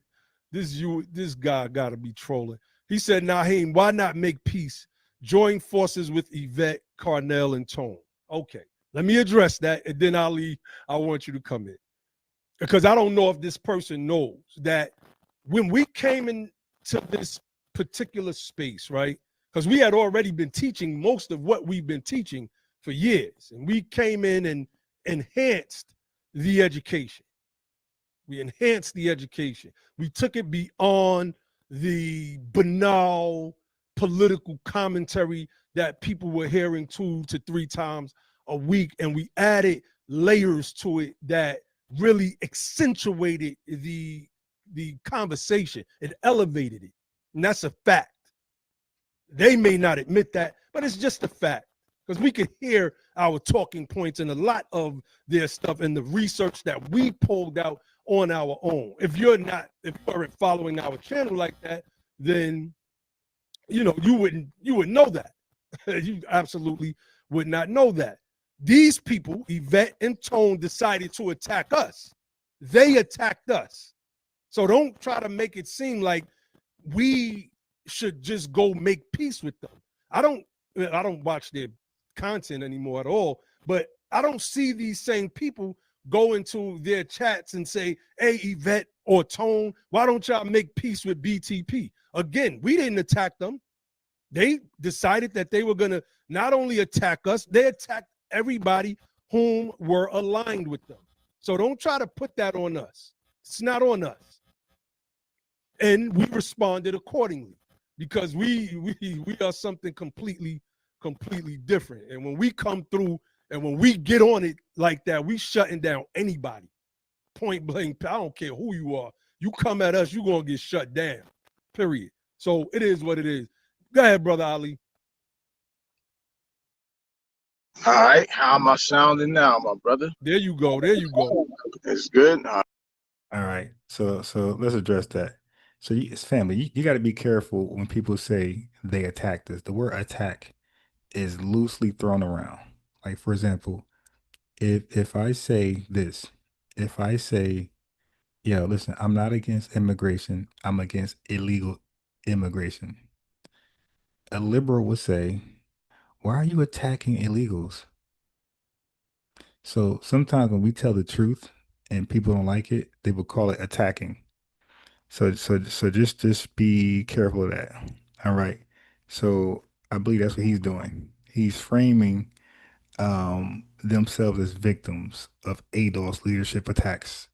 this guy gotta be trolling. He said, Naheem, why not make peace? Join forces with Yvette, Carnell, and Tone. Okay, let me address that, and then Ali, I want you to come in. because I don't know if this person knows that when we came into this particular space, right? Because we had already been teaching most of what we've been teaching for years, and we came in and enhanced the education. We enhanced the education. We took it beyond the banal political commentary that people were hearing 2 to 3 times a week, and we added layers to it that really accentuated the conversation. It elevated it, and that's a fact. They may not admit that, but it's just a fact, because we could hear our talking points and a lot of their stuff and the research that we pulled out on our own. If you aren't following our channel like that, then you wouldn't know that. You absolutely would not know that. These people, Yvette and Tone, decided to attack us. They attacked us. So don't try to make it seem like we should just go make peace with them. I don't watch their content anymore at all, but I don't see these same people go into their chats and say, hey, Yvette or Tone, why don't y'all make peace with BTP? Again, we didn't attack them. They decided that they were going to not only attack us, they attacked everybody whom were aligned with them. So don't try to put that on us. It's not on us. And we responded accordingly, because we are something completely different. And when we come through and when we get on it like that, we shutting down anybody. Point blank. I don't care who you are. You come at us, you're going to get shut down. Period. So it is what it is. Go ahead, Brother Ali. All right, how am I sounding now, my brother? There you go. There you go. It's good. All right. So let's address that. So it's family. You got to be careful when people say they attacked us. The word attack is loosely thrown around. Like, for example, if I say this, if I say, yo, listen, I'm not against immigration, I'm against illegal immigration. A liberal would say, why are you attacking illegals? So sometimes when we tell the truth and people don't like it, they will call it attacking. So just be careful of that. All right. So I believe that's what he's doing. He's framing themselves as victims of ADOS leadership attacks.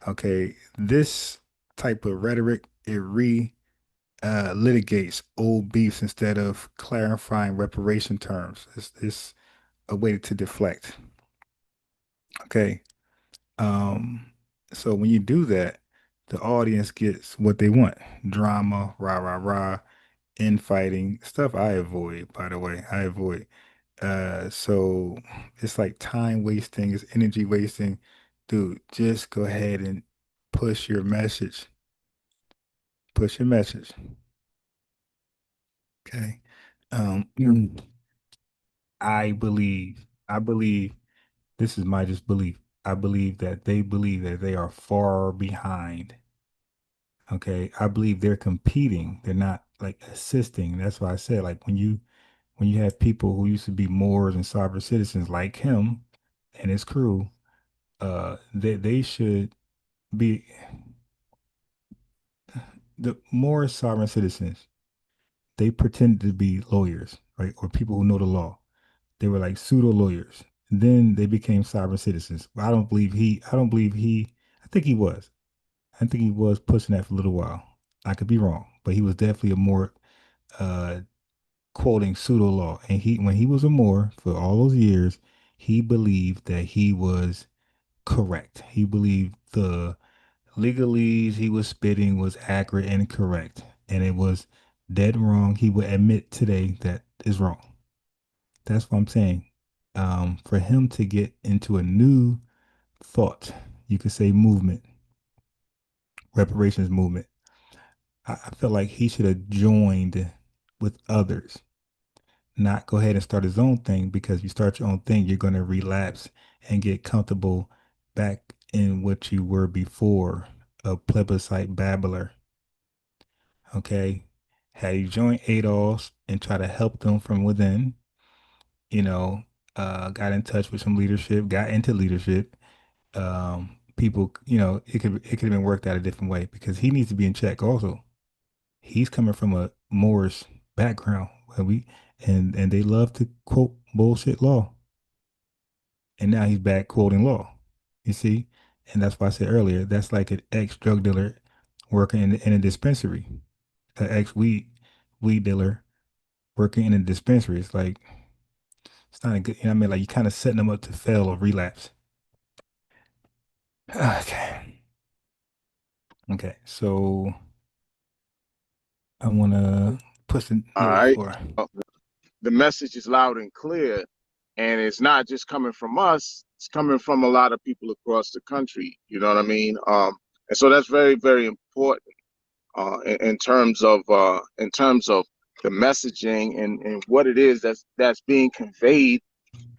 Okay, this type of rhetoric, it litigates old beefs instead of clarifying reparation terms. It's a way to deflect. Okay. So when you do that, the audience gets what they want. Drama, rah, rah, rah, infighting, stuff I avoid, by the way. I avoid. So it's like time wasting, it's energy wasting. Dude, just go ahead and push your message. Push your message. Okay. I believe, this is my just belief. I believe that they are far behind. Okay. I believe they're competing. They're not like assisting. That's why I said, like, when you have people who used to be Moors and sovereign citizens like him and his crew, they should be the Moor sovereign citizens. They pretended to be lawyers, right? Or people who know the law. They were like pseudo lawyers. And then they became sovereign citizens. But I think he was. I think he was pushing that for a little while. I could be wrong, but he was definitely a more quoting pseudo law. And when he was a Moor for all those years, he believed that he was correct. He believed the legalese he was spitting was accurate and correct, and it was dead wrong. He would admit today that is wrong. That's what I'm saying. For him to get into a new thought, you could say movement, reparations movement, I feel like he should have joined with others, not go ahead and start his own thing, because if you start your own thing, you're going to relapse and get comfortable back in what you were before, a plebiscite babbler. Okay. Had you joined ADOS and try to help them from within, got in touch with some leadership, got into leadership, people, it could have been worked out a different way because he needs to be in check also. He's coming from a Moorish background where and they love to quote bullshit law. And now he's back quoting law. You see? And that's why I said earlier, that's like an ex-drug dealer working in a dispensary. An ex-weed dealer working in a dispensary. It's like it's not a good, I mean, like you kind of setting them up to fail or relapse. Okay. Okay. So I want to push the, All yeah, right. or The message is loud and clear, and it's not just coming from us, it's coming from a lot of people across the country. You know what I mean? And so that's very, very important in terms of the messaging and what it is that's being conveyed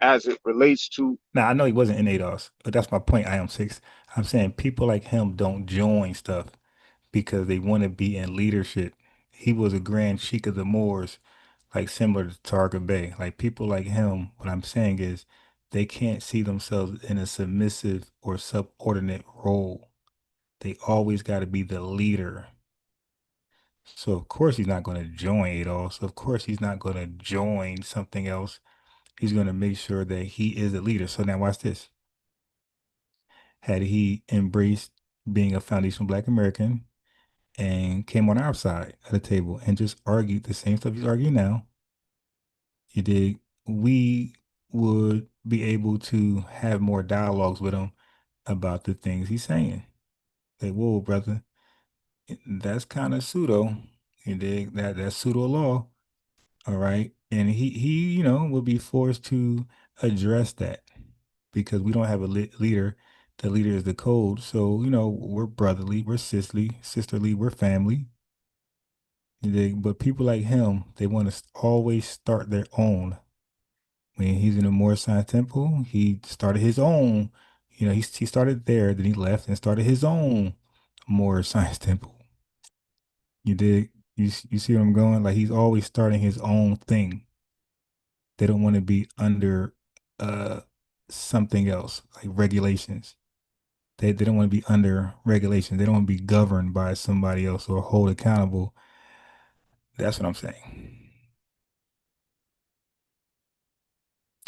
as it relates to. now I know he wasn't in ADOS, but that's my point. I am six. I'm saying people like him don't join stuff because they want to be in leadership. He was a Grand Sheik of the Moors, like similar to Targa Bay. Like people like him, what I'm saying is they can't see themselves in a submissive or subordinate role. They always got to be the leader. So of course he's not going to join ADOS. Of course he's not going to join something else. He's going to make sure that he is a leader. So now watch this. Had he embraced being a foundational Black American and came on our side of the table and just argued the same stuff he's arguing now, you dig? We would be able to have more dialogues with him about the things he's saying. Like, whoa, brother, that's kind of pseudo. You dig? That's pseudo law. All right. And he, will be forced to address that because we don't have a leader. The leader is the code. So, we're brotherly, we're sisterly, we're family. But people like him, they want to always start their own. When he's in the Moorish Science Temple, he started his own. He started there, then he left and started his own Moorish Science Temple. You dig? You see where I'm going? Like he's always starting his own thing. They don't want to be under uh something else, like regulations. They don't want to be under regulations. They don't want to be governed by somebody else or hold accountable. That's what I'm saying.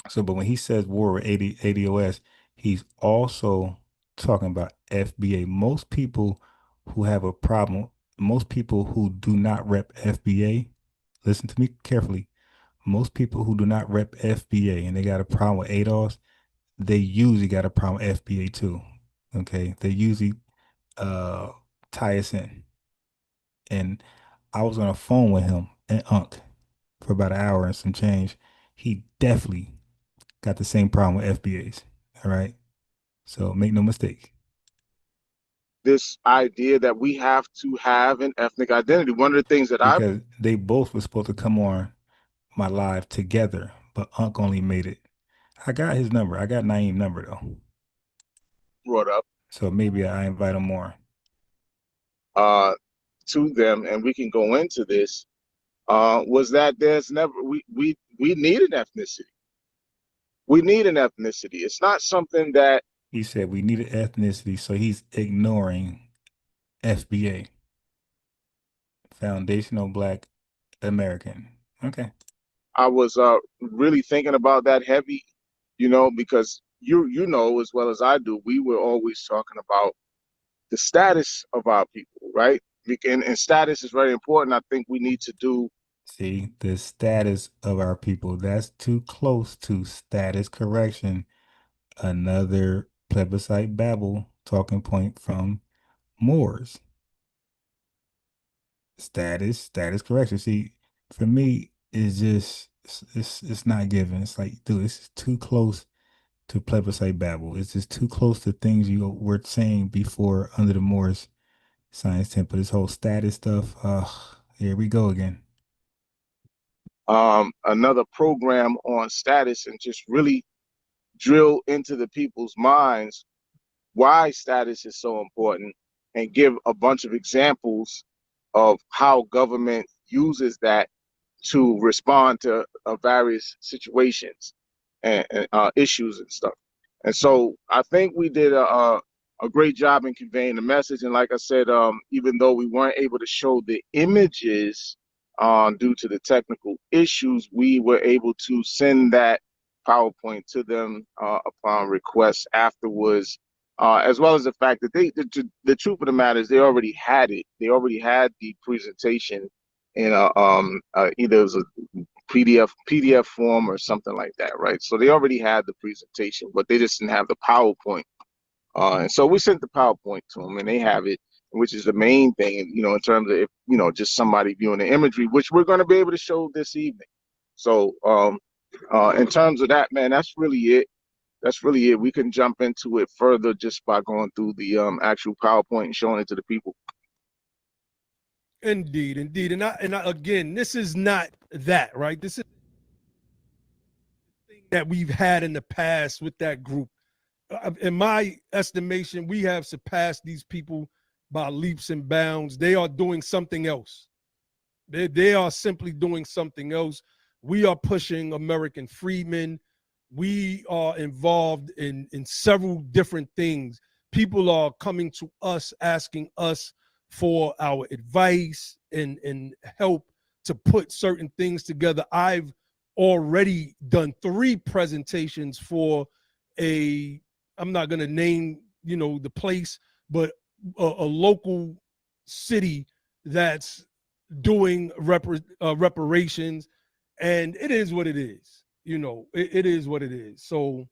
So, but when he says war with ADOS, he's also talking about FBA. Most people who have a problem, most people who do not rep FBA, listen to me carefully. Most people who do not rep FBA and they got a problem with ADOS, they usually got a problem with FBA too. Okay. They usually tie us in. And I was on a phone with him and Unc for about an hour and some change. He definitely got the same problem with FBAs. All right. So make no mistake. This idea that we have to have an ethnic identity. One of the things that I Because they both were supposed to come on my live together, but Unc only made it. I got his number. I got Naeem's number though. brought up So maybe I invite him more. to them, and we can go into this, was that there's never we need an ethnicity. We need an ethnicity. It's not something that He said we needed ethnicity, so he's ignoring FBA, Foundational Black American. Okay. I was really thinking about that heavy, because you know as well as I do, we were always talking about the status of our people, right? And status is very important. I think we need to do. See, the status of our people, that's too close to status correction. Another plebiscite babble talking point from Moors. Status correction. See, for me, it's just it's not given. It's like, dude, this is too close to plebiscite babble. It's just too close to things you were saying before under the Moorish Science Temple. This whole status stuff. Here we go again. Another program on status and just really drill into the people's minds why status is so important and give a bunch of examples of how government uses that to respond to various situations and issues and stuff. And so I think we did a a great job in conveying the message. And like I said, even though we weren't able to show the images due to the technical issues, we were able to send that PowerPoint to them upon request afterwards, as well as the fact that the truth of the matter is they already had it. They already had the presentation in either it was a PDF form or something like that, right? So they already had the presentation, but they just didn't have the PowerPoint. And so we sent the PowerPoint to them, and they have it, which is the main thing, in terms of, just somebody viewing the imagery, which we're going to be able to show this evening. So in terms of that, man, that's really it. That's really it. We can jump into it further just by going through the actual PowerPoint and showing it to the people. Indeed, indeed. And I, again, this is not that, right? This is the thing that we've had in the past with that group. In my estimation, we have surpassed these people by leaps and bounds. They are doing something else. They are simply doing something else. We are pushing American freedmen. We are involved in several different things. People are coming to us, asking us for our advice and help to put certain things together. I've already done 3 presentations for I'm not going to name, the place, but a local city that's doing reparations, and it is what it is. It is what it is. So,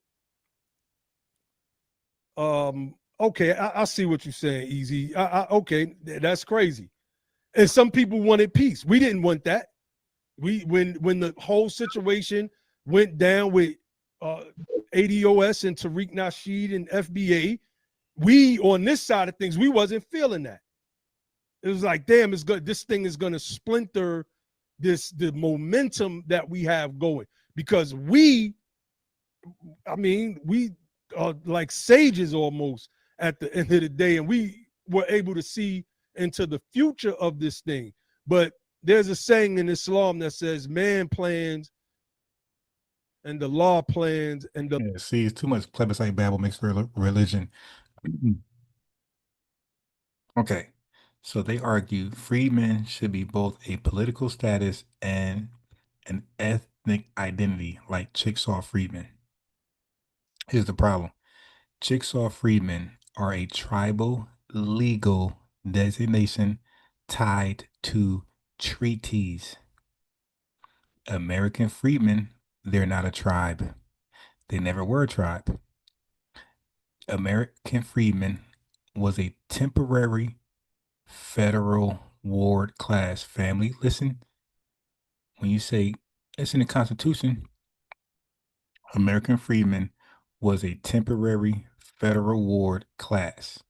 okay, I see what you're saying, Easy. Okay, that's crazy. And some people wanted peace. We didn't want that. When the whole situation went down with ADOS and Tariq Nasheed and FBA, we on this side of things, we wasn't feeling that. It was like, damn, it's good. This thing is going to splinter the momentum that we have going, because we are like sages almost at the end of the day, and we were able to see into the future of this thing. But there's a saying in Islam that says, man plans and the law plans and the See, it's too much plebiscite babble mixed religion. Okay, so they argue freedmen should be both a political status and an ethnic identity, like Chickasaw freedmen. Here's the problem. Chickasaw freedmen are a tribal legal designation tied to treaties. American freedmen, they're not a tribe. They never were a tribe. American freedmen was a temporary federal ward class. Family, listen. When you say it's in the Constitution, American freedmen was a temporary federal ward class.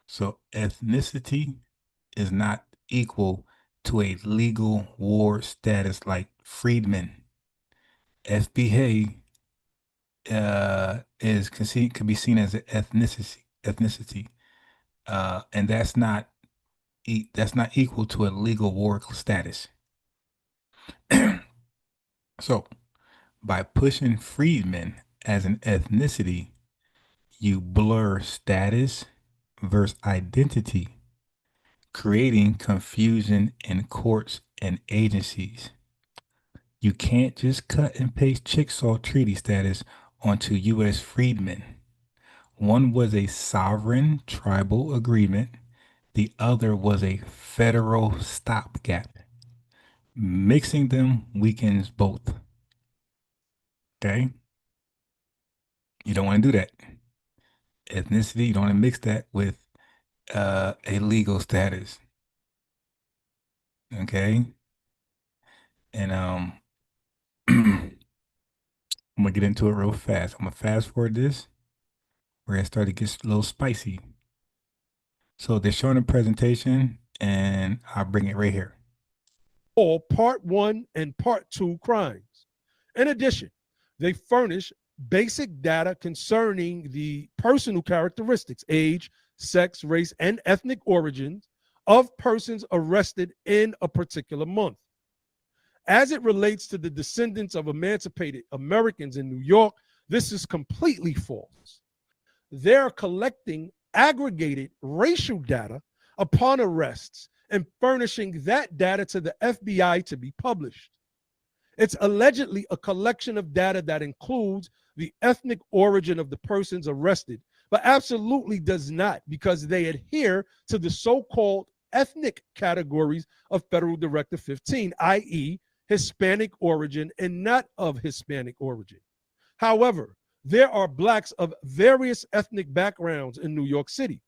So ethnicity is not equal to a legal ward status like freedmen. FBA can be seen as an ethnicity, and that's not equal to a legal ward status. So, by pushing freedmen as an ethnicity, you blur status versus identity, creating confusion in courts and agencies. You can't just cut and paste Chickasaw Treaty status onto U.S. freedmen. One was a sovereign tribal agreement. The other was a federal stopgap. Mixing them weakens both. Okay? You don't want to do that. Ethnicity, you don't want to mix that with a legal status. Okay? And I'm gonna get into it real fast. I'm gonna fast forward this. We're gonna start to get a little spicy. So they're showing a presentation, and I'll bring it right here. All Part 1 and Part 2 crimes. In addition, they furnish basic data concerning the personal characteristics, age, sex, race, and ethnic origins of persons arrested in a particular month. As it relates to the descendants of emancipated Americans in New York, this is completely false. They're collecting aggregated racial data upon arrests and furnishing that data to the FBI to be published. It's allegedly a collection of data that includes the ethnic origin of the persons arrested, but absolutely does not, because they adhere to the so-called ethnic categories of Federal Directive 15, i.e., Hispanic origin and not of Hispanic origin. However, there are blacks of various ethnic backgrounds in New York City.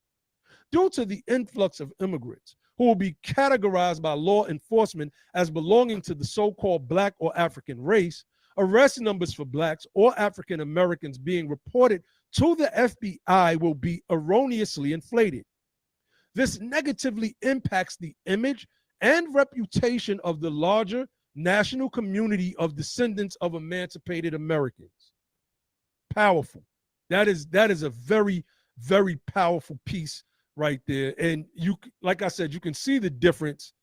Due to the influx of immigrants who will be categorized by law enforcement as belonging to the so-called black or African race, arrest numbers for blacks or African Americans being reported to the FBI will be erroneously inflated. This negatively impacts the image and reputation of the larger national community of descendants of emancipated Americans. Powerful. That is a very, very powerful piece right there. And you, like I said, you can see the difference.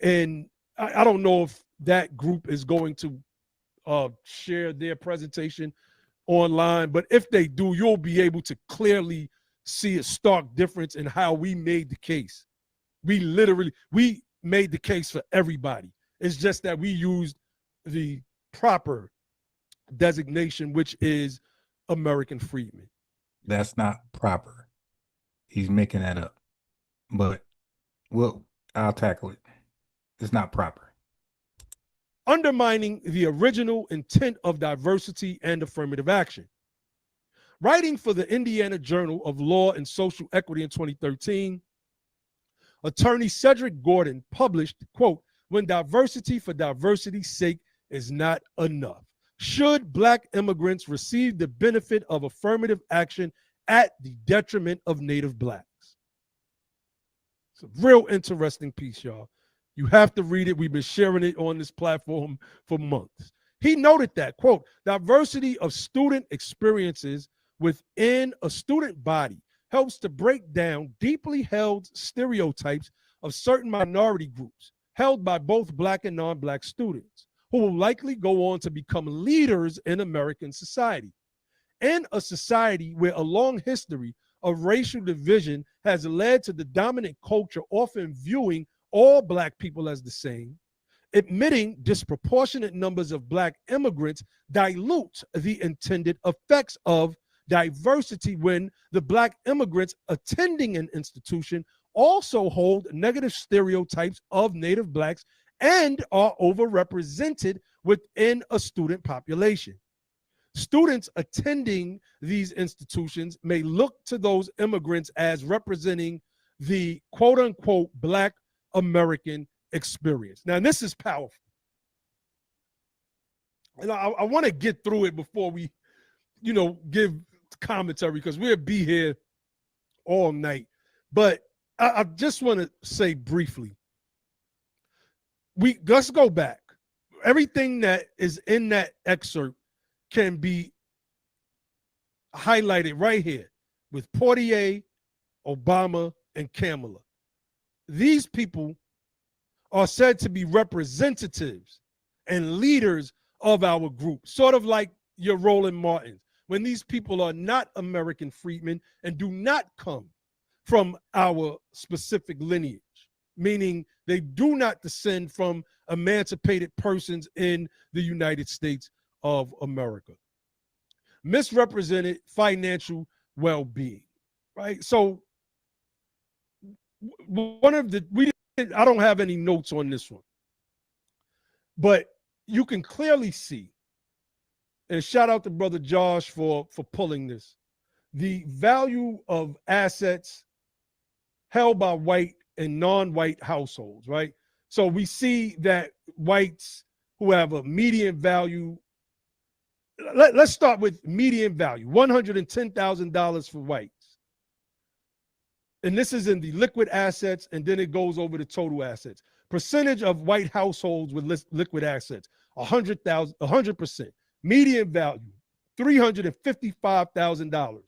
And I don't know if that group is going to share their presentation online, but if they do, you'll be able to clearly see a stark difference in how we made the case. We made the case for everybody. It's just that we used the proper designation, which is American freedmen. That's not proper. He's making that up. But I'll tackle it. It's not proper. Undermining the original intent of diversity and affirmative action. Writing for the Indiana Journal of Law and Social Equity in 2013, attorney Cedric Gordon published, quote, "When diversity for diversity's sake is not enough, should black immigrants receive the benefit of affirmative action at the detriment of native blacks?" It's a real interesting piece, y'all. You have to read it. We've been sharing it on this platform for months. He noted that, quote, "Diversity of student experiences within a student body helps to break down deeply held stereotypes of certain minority groups held by both black and non-black students, who will likely go on to become leaders in American society. In a society where a long history of racial division has led to the dominant culture often viewing all black people as the same, admitting disproportionate numbers of black immigrants dilutes the intended effects of diversity when the black immigrants attending an institution also hold negative stereotypes of native blacks and are overrepresented within a student population. Students attending these institutions may look to those immigrants as representing the quote unquote black American experience. Now, this is powerful. And I want to get through it before we, give commentary, because we'll be here all night. But I just want to say briefly, let's go back. Everything that is in that excerpt can be highlighted right here with Portier, Obama, and Kamala. These people are said to be representatives and leaders of our group, sort of like your Roland Martins, when these people are not American freedmen and do not come from our specific lineage, meaning they do not descend from emancipated persons in the United States of America. Misrepresented financial well-being, right? So I don't have any notes on this one, but you can clearly see, and shout out to Brother Josh for pulling this, the value of assets held by white and non-white households, right? So we see that whites who have a median value, let's start with median value, $110,000 for whites. And this is in the liquid assets, and then it goes over to total assets. Percentage of white households with liquid assets, 100%. Median value, $355,000.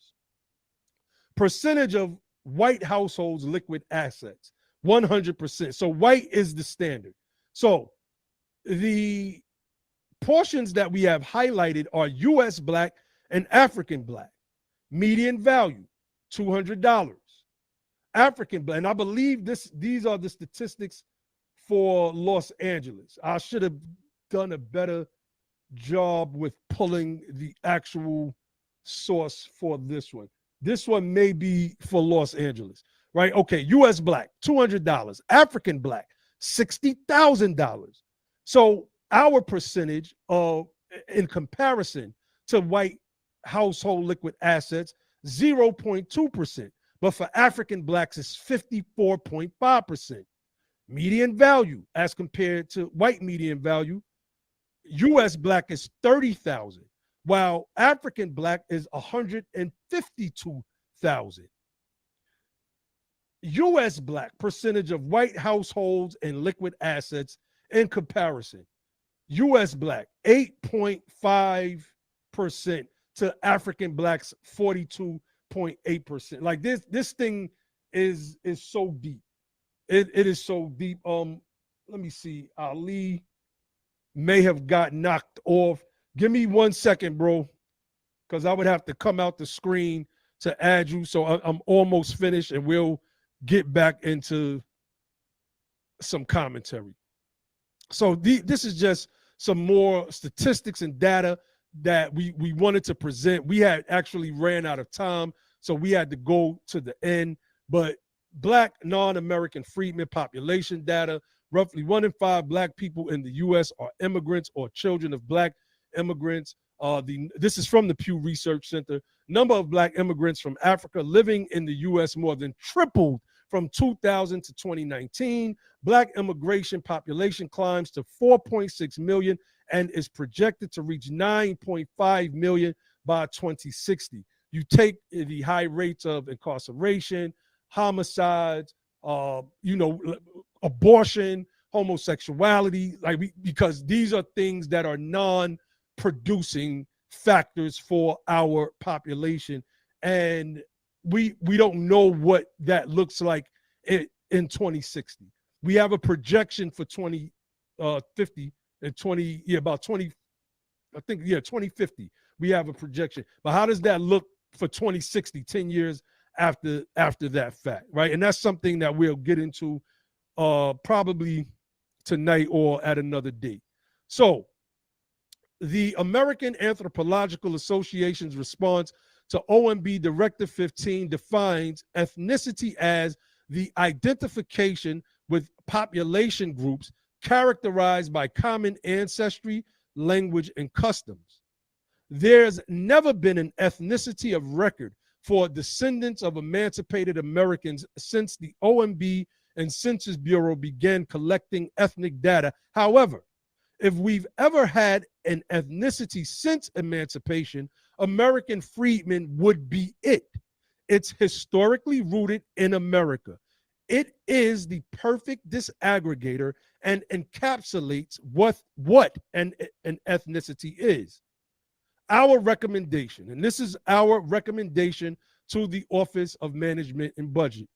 Percentage of white households liquid assets, 100%. So white is the standard. So the portions that we have highlighted are U.S. black and African black. Median value, $200. African Black, and I believe these are the statistics for Los Angeles. I should have done a better job with pulling the actual source for this one. This one may be for Los Angeles, right? Okay, U.S. Black, $200. African Black, $60,000. So our percentage of, in comparison to white household liquid assets, 0.2%. But for African Blacks, it's 54.5%. Median value as compared to white median value, U.S. Black is 30,000, while African Black is 152,000. U.S. Black percentage of white households and liquid assets in comparison. U.S. Black, 8.5% to African Blacks, 42.8%. Like this thing is so deep. It is so deep. Let me see. Ali may have got knocked off. Give me 1 second, bro, because I would have to come out the screen to add you. So I'm almost finished, and we'll get back into some commentary. So this is just some more statistics and data that we wanted to present. We had actually ran out of time, so we had to go to the end. But Black non-American freedmen population data, roughly 1 in 5 Black people in the U.S. are immigrants or children of Black immigrants. This is from the Pew Research Center. Number of Black immigrants from Africa living in the U.S. more than tripled from 2000 to 2019. Black immigration population climbs to 4.6 million and is projected to reach 9.5 million by 2060. You take the high rates of incarceration, homicides, abortion, homosexuality, because these are things that are non-producing factors for our population. And we don't know what that looks like in 2060. We have a projection for 2050 and 2050. We have a projection. But how does that look for 2060, 10 years after that fact, right? And that's something that we'll get into probably tonight or at another date. So the American Anthropological Association's response to OMB Directive 15 defines ethnicity as the identification with population groups characterized by common ancestry, language, and customs. There's never been an ethnicity of record for descendants of emancipated Americans since the OMB and Census Bureau began collecting ethnic data. However, if we've ever had an ethnicity since emancipation, American freedmen would be it. It's historically rooted in America. It is the perfect disaggregator and encapsulates what an ethnicity is. Our recommendation, and this is our recommendation to the Office of Management and Budget,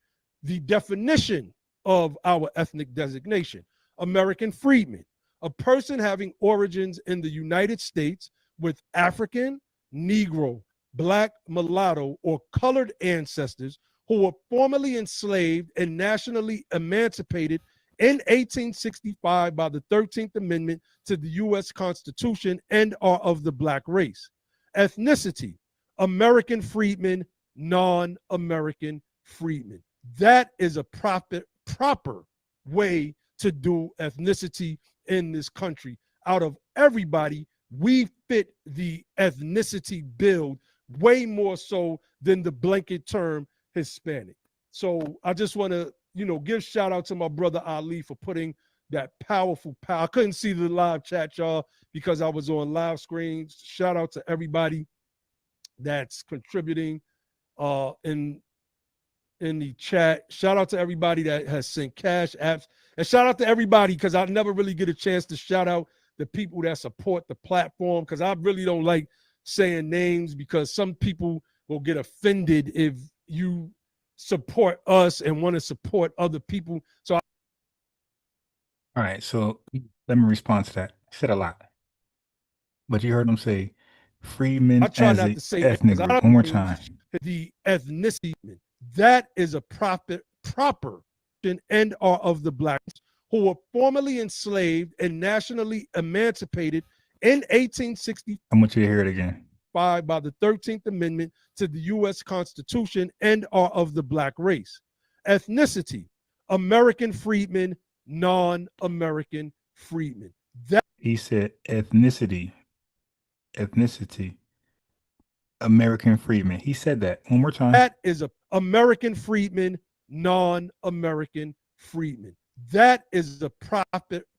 the definition of our ethnic designation: American freedman, a person having origins in the United States with African, Negro, Black, mulatto, or colored ancestors who were formerly enslaved and nationally emancipated in 1865 by the 13th Amendment to the U.S. Constitution and are of the Black race. Ethnicity: American freedmen, non-American freedmen. That is a proper way to do ethnicity in this country. Out of everybody, we fit the ethnicity build way more so than the blanket term Hispanic. So I just want to, give shout out to my brother Ali for putting that powerful power. I couldn't see the live chat, y'all, because I was on live screens. Shout out to everybody that's contributing in the chat. Shout out to everybody that has sent cash apps. And shout out to everybody, because I never really get a chance to shout out the people that support the platform, because I really don't like saying names, because some people will get offended if you support us and want to support other people. So All right, so let me respond to that. He said a lot, but you heard him say freedmen I try as not a to say that, ethnic 'cause group. One more time. the ethnicity, that is a proper proper and are of the blacks who were formerly enslaved and nationally emancipated in 1865 I want you to hear it again. by the 13th Amendment to the U.S. Constitution and are of the black race. Ethnicity, American freedmen, non-American freedmen. That He said ethnicity, American freedmen. He said that one more time. That is a American freedmen, non-American freedmen. That is the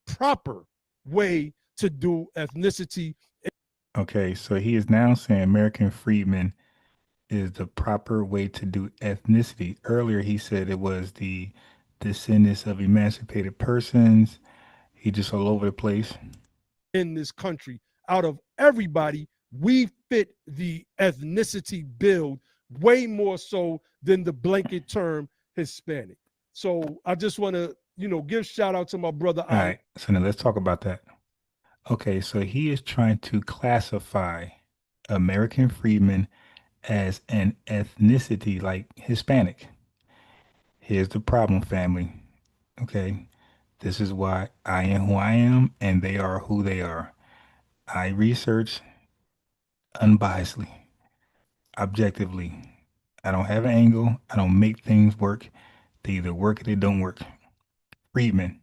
proper way to do ethnicity. Okay, so he is now saying American freedmen is the proper way to do ethnicity. Earlier, he said it was the descendants of emancipated persons. He just all over the place. In this country, out of everybody, we fit the ethnicity build way more so than the blanket term Hispanic. So I just want to, give shout out to my brother. All right, so now let's talk about that. Okay, so he is trying to classify American freedmen as an ethnicity like Hispanic. Here's the problem, family. Okay, this is why I am who I am and they are who they are. I research unbiasedly, objectively. I don't have an angle. I don't make things work. They either work or they don't work. Freedmen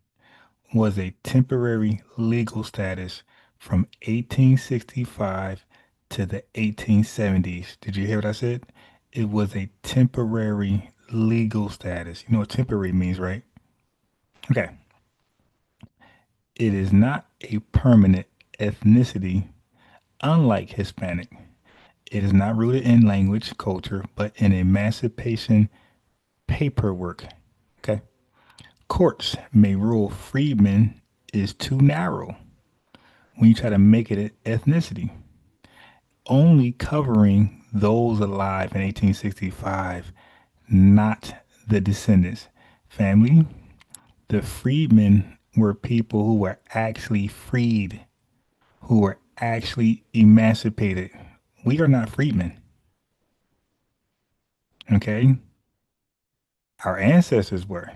was a temporary legal status from 1865 to the 1870s. Did you hear what I said? It was a temporary legal status. You know what temporary means, right? Okay. It is not a permanent ethnicity, unlike Hispanic. It is not rooted in language, culture, but in emancipation paperwork. Okay. Courts may rule freedmen is too narrow when you try to make it an ethnicity, only covering those alive in 1865, not the descendants. Family, the freedmen were people who were actually freed, who were actually emancipated. We are not freedmen. Okay? Our ancestors were.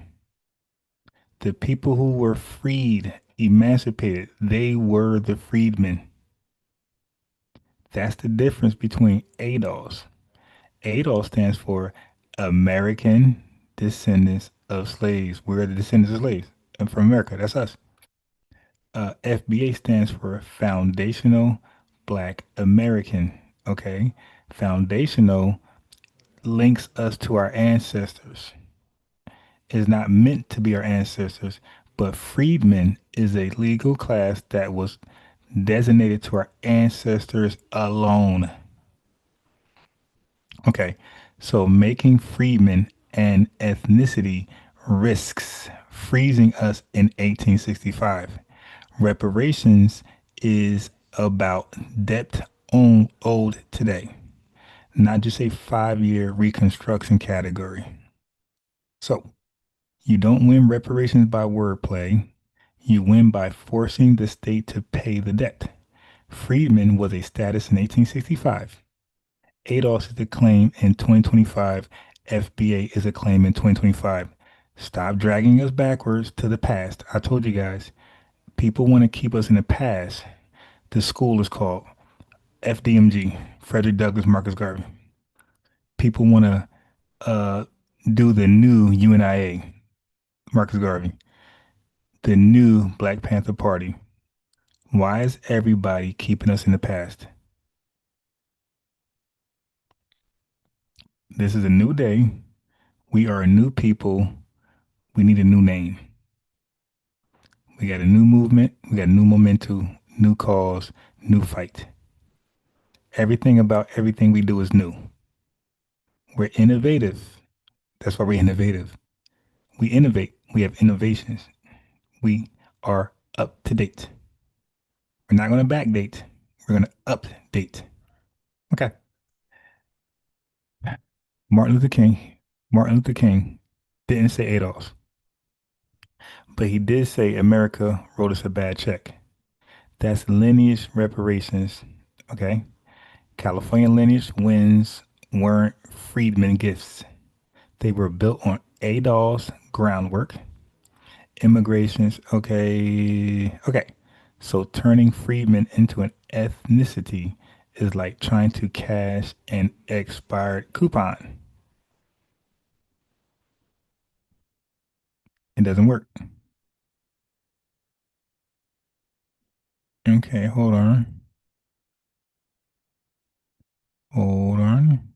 The people who were freed, emancipated, they were the freedmen. That's the difference between ADOS. ADOS stands for American Descendants of Slaves. We're the descendants of slaves. And from America, that's us. FBA stands for Foundational Black American. Okay? Foundational links us to our ancestors. Is not meant to be our ancestors, but freedmen is a legal class that was designated to our ancestors alone. Okay, so making freedmen an ethnicity risks freezing us in 1865. Reparations is about debt owed today, not just a 5-year reconstruction category. So, you don't win reparations by wordplay. You win by forcing the state to pay the debt. Freedmen was a status in 1865. ADOS is a claim in 2025. FBA is a claim in 2025. Stop dragging us backwards to the past. I told you guys, people want to keep us in the past. The school is called FDMG, Frederick Douglass Marcus Garvey. People want to do the new UNIA. Marcus Garvey, the new Black Panther Party. Why is everybody keeping us in the past? This is a new day. We are a new people. We need a new name. We got a new movement. We got new momentum, new cause, new fight. Everything about everything we do is new. We're innovative. That's why we're innovative. We innovate. We have innovations. We are up to date. We're not going to backdate. We're going to update. Okay. Martin Luther King didn't say ADOS, but he did say America wrote us a bad check. That's lineage reparations. Okay. California lineage wins weren't freedmen gifts. They were built on ADOS groundwork. Immigrations. Okay. Okay. So turning freedmen into an ethnicity is like trying to cash an expired coupon. It doesn't work. Okay, hold on. Hold on.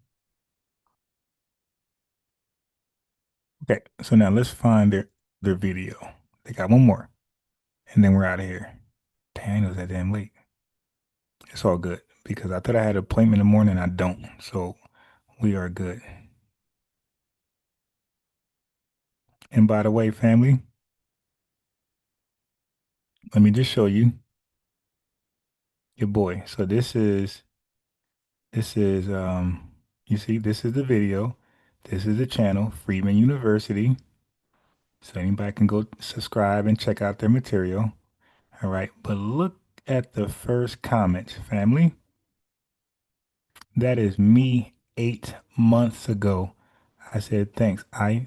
Okay, so now let's find their video. They got one more, and then we're out of here. Dang, it was that damn late. It's all good because I thought I had an appointment in the morning. I don't, so we are good. And by the way, family, let me just show you your boy. So this is you see, this is the video. This is the channel, Freedmen University. So anybody can go subscribe and check out their material. All right, but look at the first comment, family. That is me 8 months ago. I said thanks. I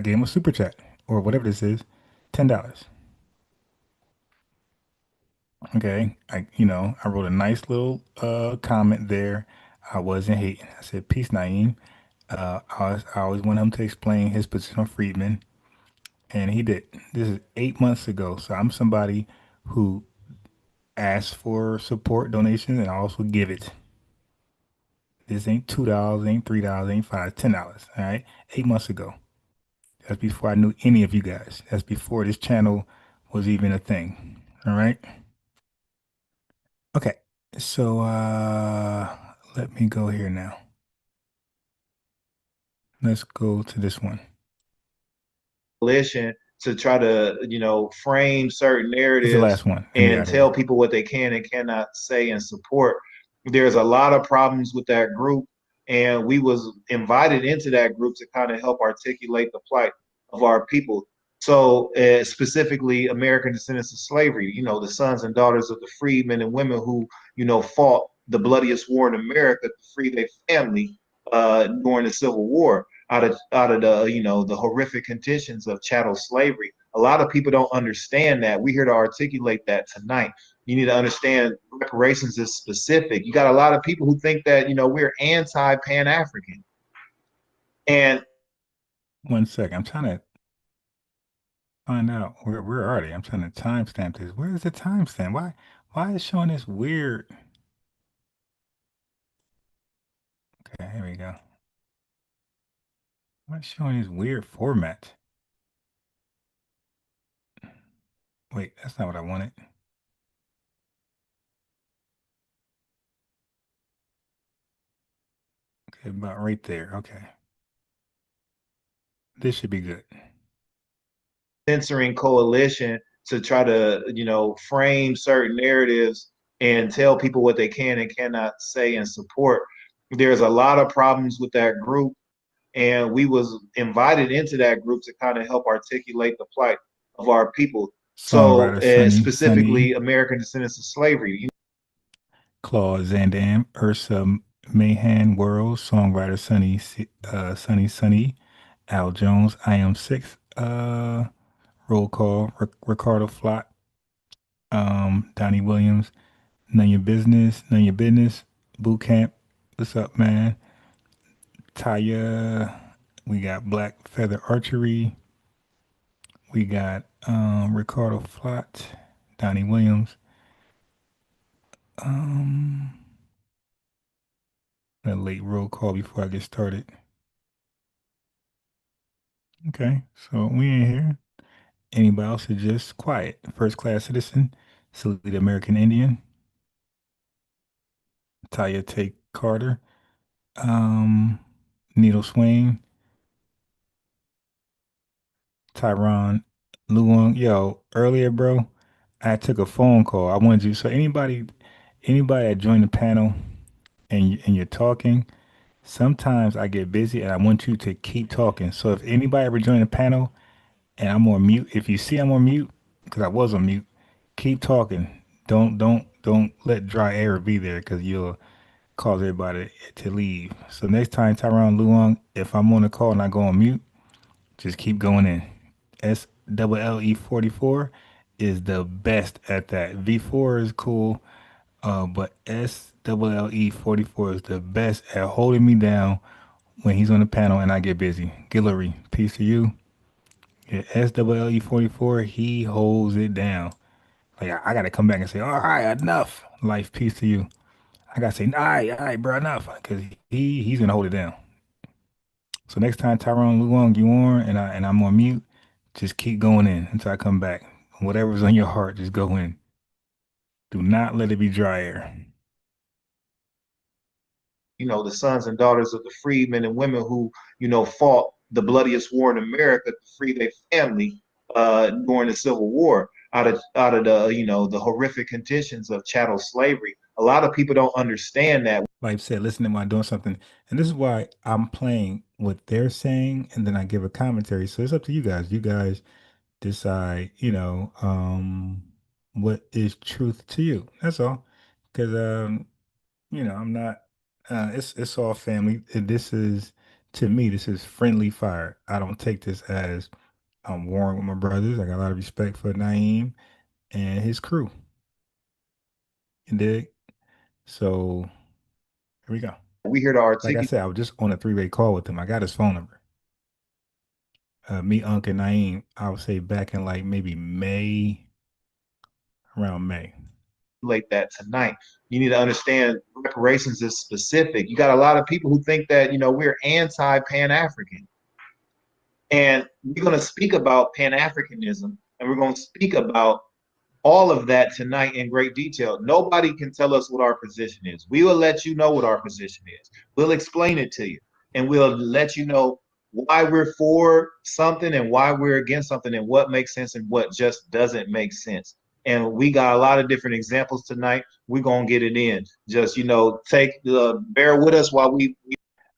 gave him a super chat or whatever this is, $10. Okay, I wrote a nice little comment there. I wasn't hating. I said peace, Naeem. I always want him to explain his position on Freedmen, and he did. This is 8 months ago, so I'm somebody who asks for support donations and I also give it. This ain't $2, ain't $3, ain't $5, $10. All right, 8 months ago. That's before I knew any of you guys. That's before this channel was even a thing. All right. Okay. So let me go here now. Let's go to this one. To try to, frame certain This is the narratives last one. And we and out tell here. people what they can and cannot say and support. There's a lot of problems with that group, and we was invited into that group to kind of help articulate the plight of our people. So specifically American descendants of slavery, the sons and daughters of the freedmen and women who, fought the bloodiest war in America to free their family during the Civil War out of the the horrific conditions of chattel slavery. A lot of people don't understand that. We're here to articulate that tonight. You need to understand reparations is specific. You got a lot of people who think that we're anti Pan-African. And 1 second. I'm trying to find out where are they? I'm trying to timestamp this. Where is the timestamp? Why is it showing this weird? Okay, here we go. Why is it showing this weird format? Wait, that's not what I wanted. Okay, about right there. Okay. This should be good. censoring coalition to try to, frame certain narratives and tell people what they can and cannot say and support. There's a lot of problems with that group, and we was invited into that group to kind of help articulate the plight of our people. So Songwriter specifically Sunny, American descendants of slavery. Claude Zandam, Ursa Mahan World, songwriter Sunny, Al Jones, I Am Six, roll call, Ricardo Flott, Donnie Williams, None Your Business, Boot Camp, what's up, man? Taya, we got Black Feather Archery, we got Ricardo Flott, Donnie Williams, a late roll call before I get started. Okay, so we ain't here. Anybody else is just quiet. First class citizen, salute the American Indian, Taya Take Carter, Needle Swain, Tyron Luong. Yo, earlier, bro, I took a phone call. I wanted you. So anybody that joined the panel and you're talking, sometimes I get busy and I want you to keep talking. So if anybody ever joined the panel and I'm on mute, if you see I'm on mute, because I was on mute, keep talking. Don't let dry air be there because you'll cause everybody to leave. So next time, Tyron Luong, if I'm on the call and I go on mute, Just keep going in. SLLE 44 is the best at that. V4 is cool, but SLLE 44 is the best at holding me down when he's on the panel and I get busy. Guillory, peace to you. Yeah, SLLE 44, he holds it down. Like I gotta come back and say, all right, enough. Life, peace to you. I gotta say, all right, bro, enough, because he's gonna hold it down. So next time Tyrone Luong, you on, and I'm on mute, just keep going in until I come back. Whatever's on your heart, just go in. Do not let it be dry air. The sons and daughters of the freedmen and women who, fought the bloodiest war in America to free their family during the Civil War out of the, the horrific conditions of chattel slavery. A lot of people don't understand that. Like I said, listen to while doing something. And this is why I'm playing what they're saying, and then I give a commentary. So it's up to you guys. You guys decide, what is truth to you. That's all. Because I'm not. It's all family. This is to me. This is friendly fire. I don't take this as I'm warring with my brothers. I got a lot of respect for Naeem and his crew. You dig? So here we go. We here to Like I articulate. said, I was just on a three-way call with him. I got his phone number. Me, Unc, and Naeem. I would say back in like maybe May, around May. That tonight. You need to understand reparations is specific. You got a lot of people who think that, we're anti-Pan-African. And we're going to speak about Pan-Africanism, and we're going to speak about all of that tonight in great detail. Nobody can tell us what our position is. We will let you know what our position is. We'll explain it to you, and we'll let you know why we're for something and why we're against something and what makes sense and what just doesn't make sense. And we got a lot of different examples tonight. We're going to get it in. Just, bear with us while we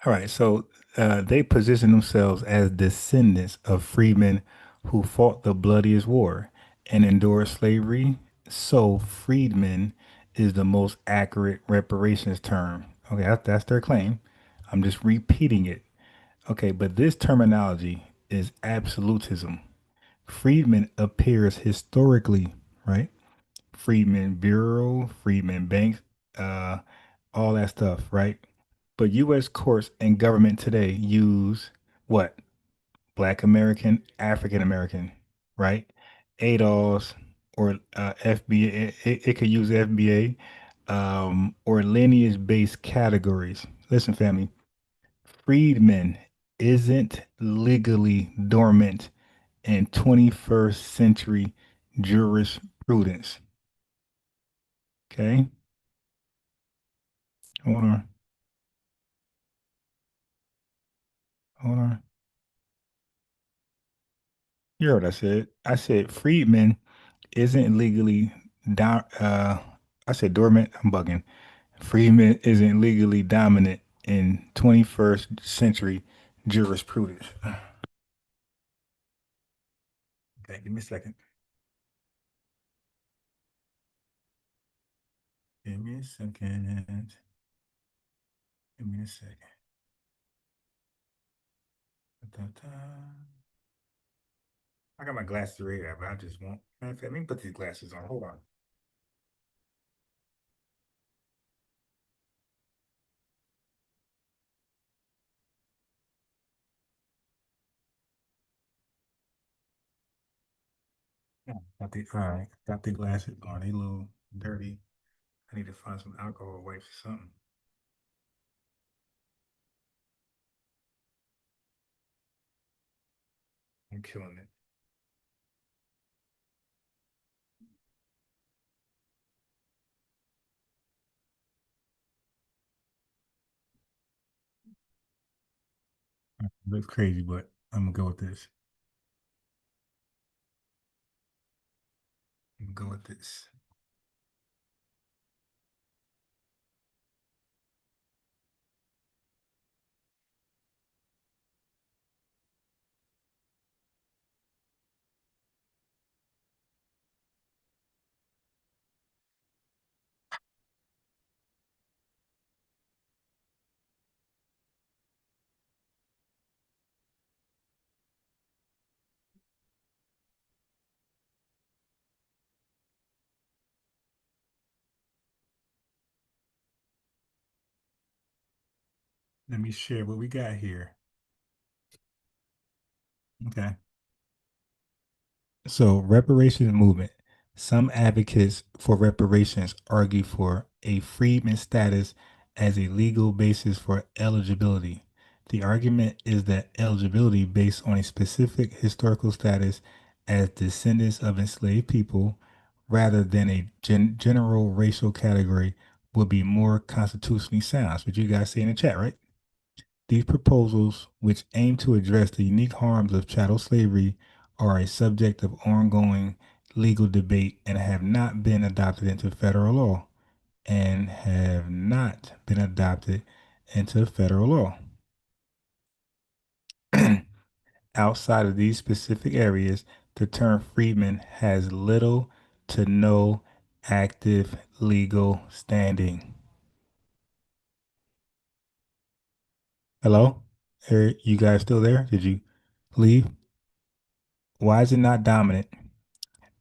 All right, so they position themselves as descendants of freedmen who fought the bloodiest war and endured slavery. So, freedmen is the most accurate reparations term. Okay, that's their claim. I'm just repeating it. Okay, but this terminology is absolutism. Freedmen appears historically, right? Freedmen Bureau, Freedmen Banks, uh, all that stuff, right? But U.S. courts and government today use what? Black American, African American, right? ADOS or FBA. It could use FBA or lineage based categories. Listen, family, freedmen isn't legally dormant in 21st century jurisprudence. Okay, hold on, hold on. You heard what I said. I said freedmen isn't legally down. I said dormant. I'm bugging. Freedmen isn't legally dominant in 21st century jurisprudence. Okay, give me a second. Give me a second. Give me a second. Da-da-da. I got my glasses right here, but I just won't. Matter of fact, let me put these glasses on. Hold on. Yeah, all right. Got the glasses on. They a little dirty. I need to find some alcohol wipes or something. I'm killing it. Looks crazy, but I'm gonna go with this. I'm gonna go with this. Let me share what we got here. Okay. So, reparations movement. Some advocates for reparations argue for a freedman status as a legal basis for eligibility. The argument is that eligibility based on a specific historical status as descendants of enslaved people rather than a general racial category would be more constitutionally sound. That's what you guys say in the chat, right? These proposals, which aim to address the unique harms of chattel slavery, are a subject of ongoing legal debate and have not been adopted into federal law. Outside of these specific areas, the term freedman has little to no active legal standing. Hello? You guys still there? Did you leave? Why is it not dominant?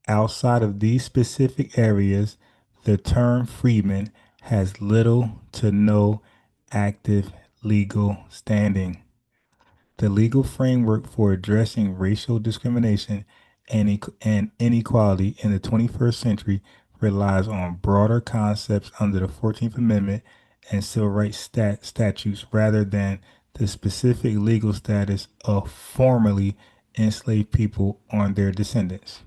Outside of these specific areas, the term freedman has little to no active legal standing. The legal framework for addressing racial discrimination and inequality in the 21st century relies on broader concepts under the 14th Amendment and civil rights statutes rather than the specific legal status of formerly enslaved people or their descendants.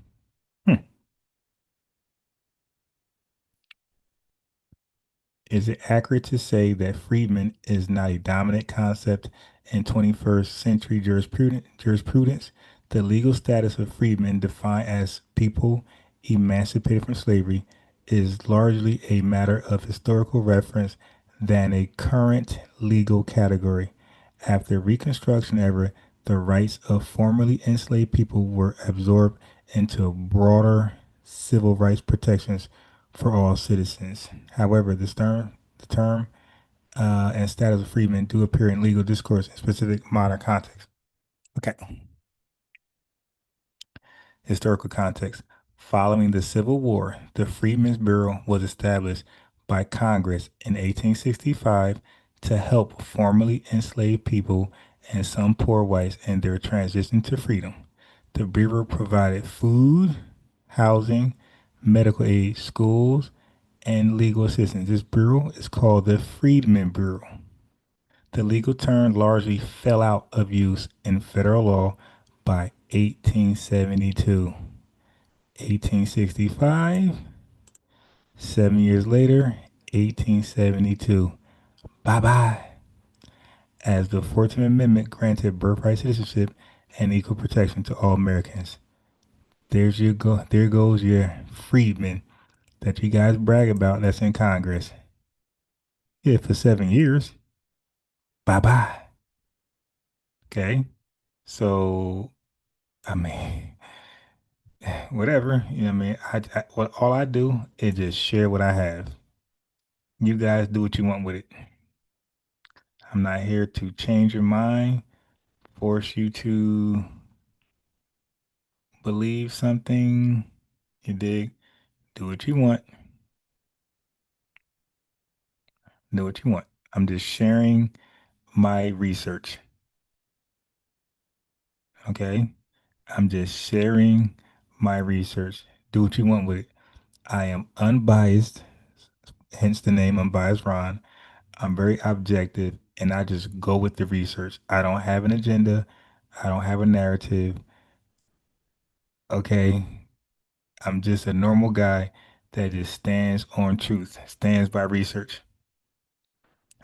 Is it accurate to say that freedman is not a dominant concept in 21st century jurisprudence? The legal status of freedmen, defined as people emancipated from slavery, is largely a matter of historical reference than a current legal category. After Reconstruction era, the rights of formerly enslaved people were absorbed into broader civil rights protections for all citizens. However, the term and status of freedmen do appear in legal discourse in specific modern context. Okay. Historical context. Following the Civil War, the Freedmen's Bureau was established by Congress in 1865 to help formerly enslaved people and some poor whites in their transition to freedom. The Bureau provided food, housing, medical aid, schools, and legal assistance. This bureau is called the Freedmen Bureau. The legal term largely fell out of use in federal law by 1872. 1865, 7 years later, 1872. Bye bye. As the 14th Amendment granted birthright citizenship and equal protection to all Americans. There's your go. There goes your freedmen that you guys brag about that's in Congress. Yeah, for 7 years. Bye bye. Okay. So, I mean, whatever. You know what I mean? All I do is just share what I have. You guys do what you want with it. I'm not here to change your mind, force you to believe something. You dig? Do what you want. Do what you want. I'm just sharing my research. Okay? I'm just sharing my research. Do what you want with it. I am unbiased, hence the name Unbiased Ron. I'm very objective and I just go with the research. I don't have an agenda. I don't have a narrative. Okay. I'm just a normal guy that just stands on truth, stands by research.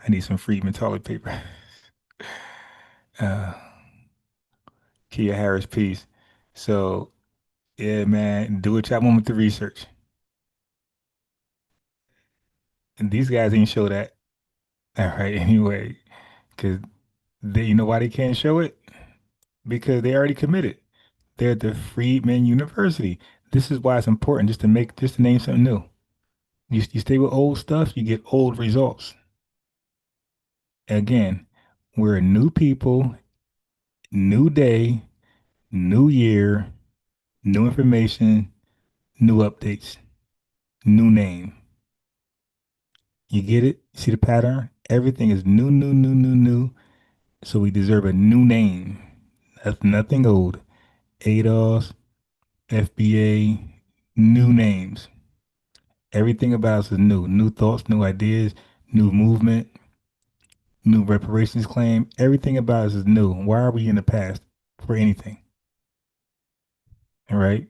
I need some Freedman toilet paper. uh, Kia Harris piece. So, yeah, man, do what y'all want with the research. And these guys ain't show that. All right, anyway, because you know why they can't show it? Because they already committed. They're the Freedmen University. This is why it's important just to name something new. You stay with old stuff, you get old results. Again, we're new people, new day, new year, new information, new updates, new name. You get it? See the pattern? Everything is new, new, new, new, new. So we deserve a new name. That's nothing old. ADOS, FBA, new names. Everything about us is new. New thoughts, new ideas, new movement, new reparations claim. Everything about us is new. Why are we in the past for anything? All right?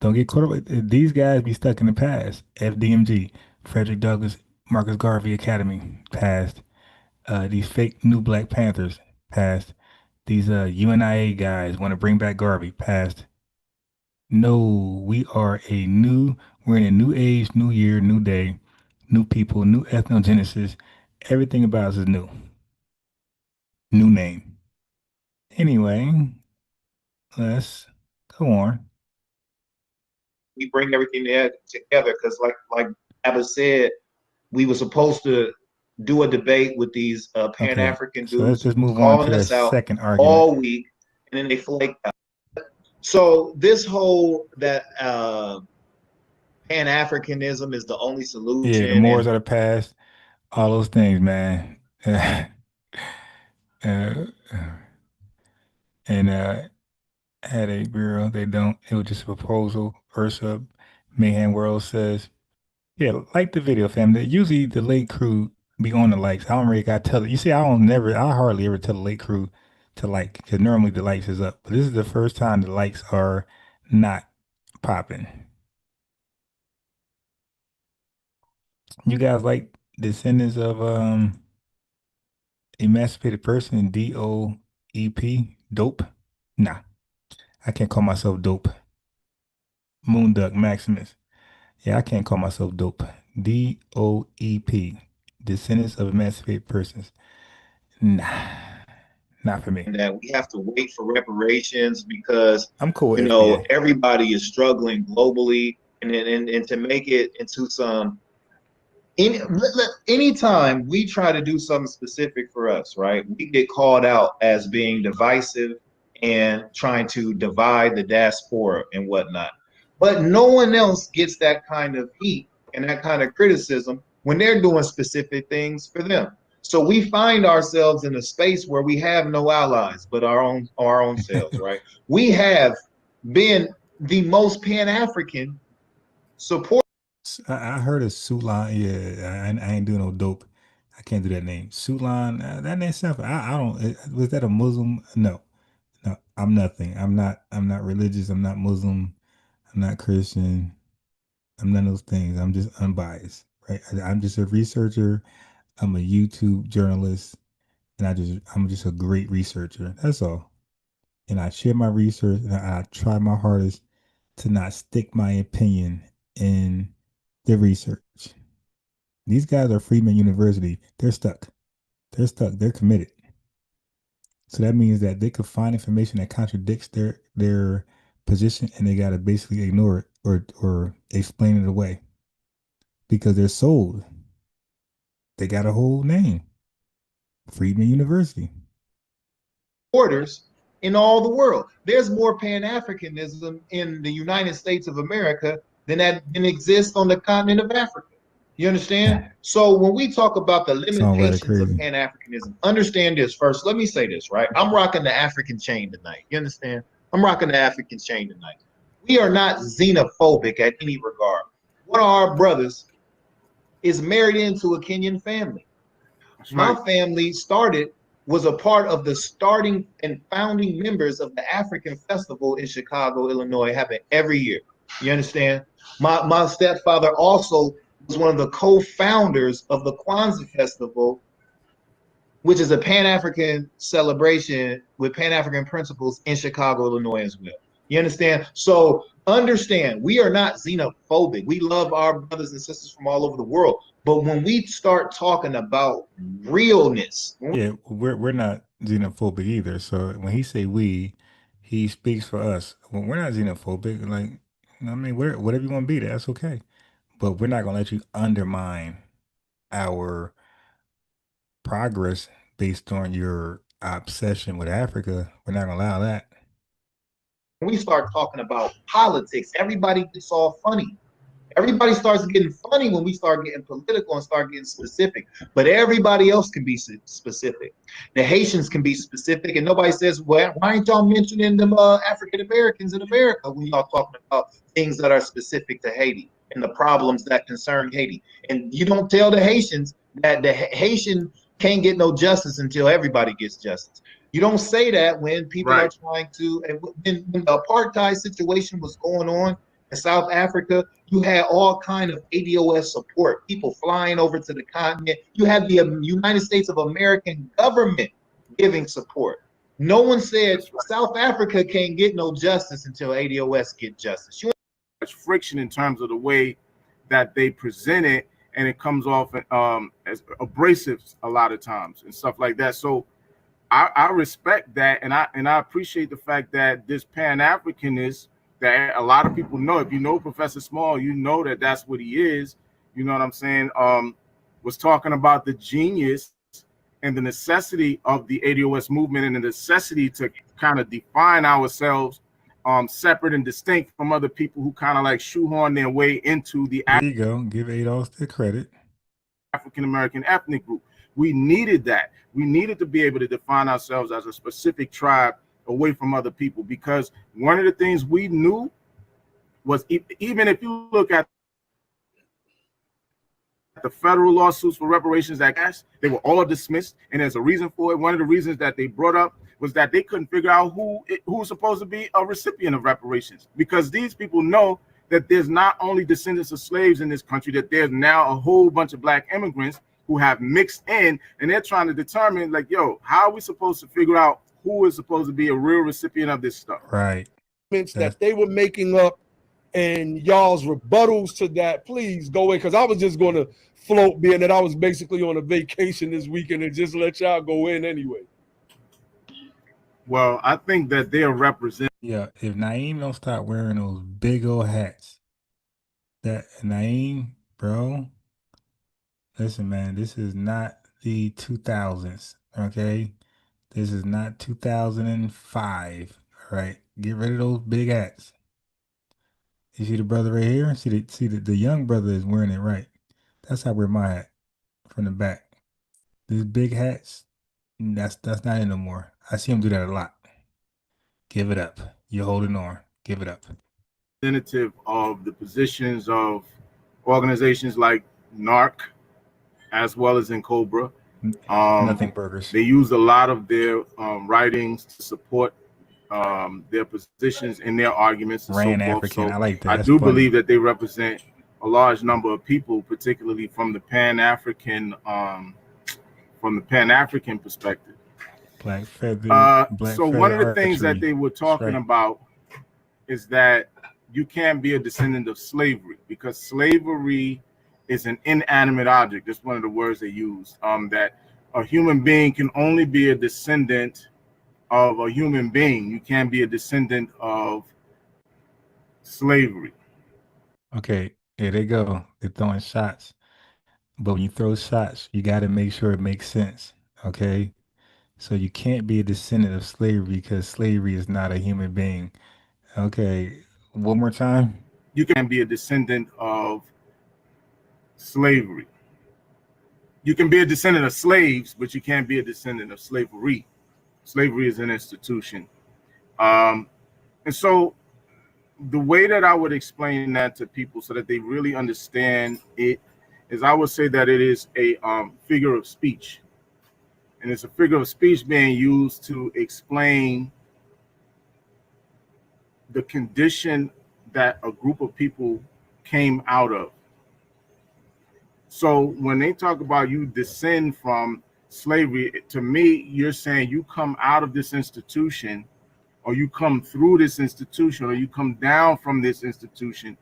Don't get caught up. These guys be stuck in the past. FDMG, Frederick Douglass, Marcus Garvey Academy, past. These fake new Black Panthers, past. These UNIA guys want to bring back Garvey, past. No, we're in a new age, new year, new day, new people, new ethnogenesis. Everything about us is new. New name. Anyway, let's go on. We bring everything together because, like Abba said, we were supposed to do a debate with these Okay, Pan-African so let's dudes just who was move on calling to the us out second argument. all week, and then they flaked out. So this whole that Pan-Africanism is the only Yeah, the solution, Moors and of the past, all those things, man. uh, and had a bureau, they don't. It was just a proposal. Ursa Mayhem World says, yeah, like the video, fam. Usually the late crew be on the likes. I don't really got to tell it. You see, I hardly ever tell the late crew to like, because normally the likes is up. But this is the first time the likes are not popping. You guys like Descendants of Emancipated Person, DOEP, dope? Nah, I can't call myself dope. Moonduck Maximus. Yeah, I can't call myself dope. DOEP, Descendants of Emancipated Persons. Nah, not for me. that we have to wait for reparations because I'm cool with FBA. everybody is struggling globally, and to make it into some anytime we try to do something specific for us, right, we get called out as being divisive and trying to divide the diaspora and whatnot. But no one else gets that kind of heat and that kind of criticism when they're doing specific things for them. So we find ourselves in a space where we have no allies but our own selves, right? We have been the most Pan-African support. I heard of Sulan. Yeah, I ain't doing no dope. I can't do that name. Sulan. That name sounds. I don't. Was that a Muslim? No, no. I'm nothing. I'm not. I'm not religious. I'm not Muslim. I'm not Christian. I'm none of those things. I'm just unbiased. Right. I'm just a researcher. I'm a YouTube journalist, and I'm just a great researcher. That's all. And I share my research, and I try my hardest to not stick my opinion in the research. These guys are Freedmen University. They're stuck. They're stuck. They're committed. So that means that they could find information that contradicts their position, and they gotta basically ignore it or explain it away because they're sold. They got a whole name, Freedmen University. Borders in all the world. There's more Pan-Africanism in the United States of America than exists on the continent of Africa. You understand? So when we talk about the limitations of Pan-Africanism, understand this first. Let me say this, right? I'm rocking the African chain tonight. You understand? I'm rocking the African chain tonight. We are not xenophobic at any regard. One of our brothers is married into a Kenyan family. My family was a part of the starting and founding members of the African Festival in Chicago, Illinois, happen every year. You understand? My stepfather also was one of the co-founders of the Kwanzaa Festival, which is a Pan-African celebration with Pan-African principles in Chicago, Illinois as well. You understand? So understand, we are not xenophobic. We love our brothers and sisters from all over the world. But when we start talking about realness, we're not xenophobic either. So when he say we, he speaks for us. When we're not xenophobic, like I mean, whatever you want to be, that's okay. But we're not gonna let you undermine our progress based on your obsession with Africa. We're not gonna allow that. When we start talking about politics, everybody gets all funny. Everybody starts getting funny when we start getting political and start getting specific. But everybody else can be specific. The Haitians can be specific, and nobody says, "Well, why ain't y'all mentioning them African Americans in America when y'all talking about things that are specific to Haiti and the problems that concern Haiti?" And you don't tell the Haitians that the Haitian can't get no justice until everybody gets justice. You don't say that when people are trying to. And when the apartheid situation was going on in South Africa, you had all kind of ADOS support, people flying over to the continent. You had the United States of American government giving support. No one said South Africa can't get no justice until ADOS get justice. Much friction in terms of the way that they present it, and it comes off as abrasive a lot of times and stuff like that. So I respect that, and I appreciate the fact that this Pan-Africanist that a lot of people know. If you know Professor Small, you know that that's what he is. You know what I'm saying? Was talking about the genius and the necessity of the ADOS movement and the necessity to kind of define ourselves separate and distinct from other people who kind of like shoehorn their way into the. There you go. Give Adolf the credit. African American ethnic group. We needed that. We needed to be able to define ourselves as a specific tribe away from other people, because one of the things we knew was, even if you look at the federal lawsuits for reparations that they were all dismissed, and there's a reason for it. One of the reasons that they brought up was that they couldn't figure out who was supposed to be a recipient of reparations, because these people know that there's not only descendants of slaves in this country, that there's now a whole bunch of black immigrants who have mixed in, and they're trying to determine, like, yo, how are we supposed to figure out who is supposed to be a real recipient of this stuff? Right. That they were making up, and y'all's rebuttals to that, please go in, because I was just going to float, being that I was basically on a vacation this weekend, and just let y'all go in anyway. Well, I think that they'll represent. Yeah, if Naeem don't stop wearing those big old hats, that Naeem, bro, listen, man, this is not the 2000s, okay? This is not 2005, all right? Get rid of those big hats. You see the brother right here? See the young brother is wearing it right. That's how I wear my hat, from the back. These big hats, that's not it no more. I see him do that a lot. Give it up. You're holding on. Give it up. Representative of the positions of organizations like NARC, as well as in Cobra. Nothing burgers. They use a lot of their writings to support their positions and their arguments and Ran so forth. African. So I like that. I That's do funny. believe that they represent a large number of people, particularly from the Pan-African perspective. Black feather. So one of the things that they were talking about is that you can't be a descendant of slavery, because slavery is an inanimate object. That's one of the words they use. That a human being can only be a descendant of a human being. You can't be a descendant of slavery. Okay, here they go. They're throwing shots. But when you throw shots, you got to make sure it makes sense. Okay? So you can't be a descendant of slavery because slavery is not a human being. Okay, one more time. You can be a descendant of slavery. You can be a descendant of slaves, but you can't be a descendant of slavery. Slavery is an institution. And so the way that I would explain that to people so that they really understand it is, I would say that it is a figure of speech. And it's a figure of speech being used to explain the condition that a group of people came out of. So when they talk about you descend from slavery, to me, you're saying you come out of this institution, or you come through this institution, or you come down from this institution.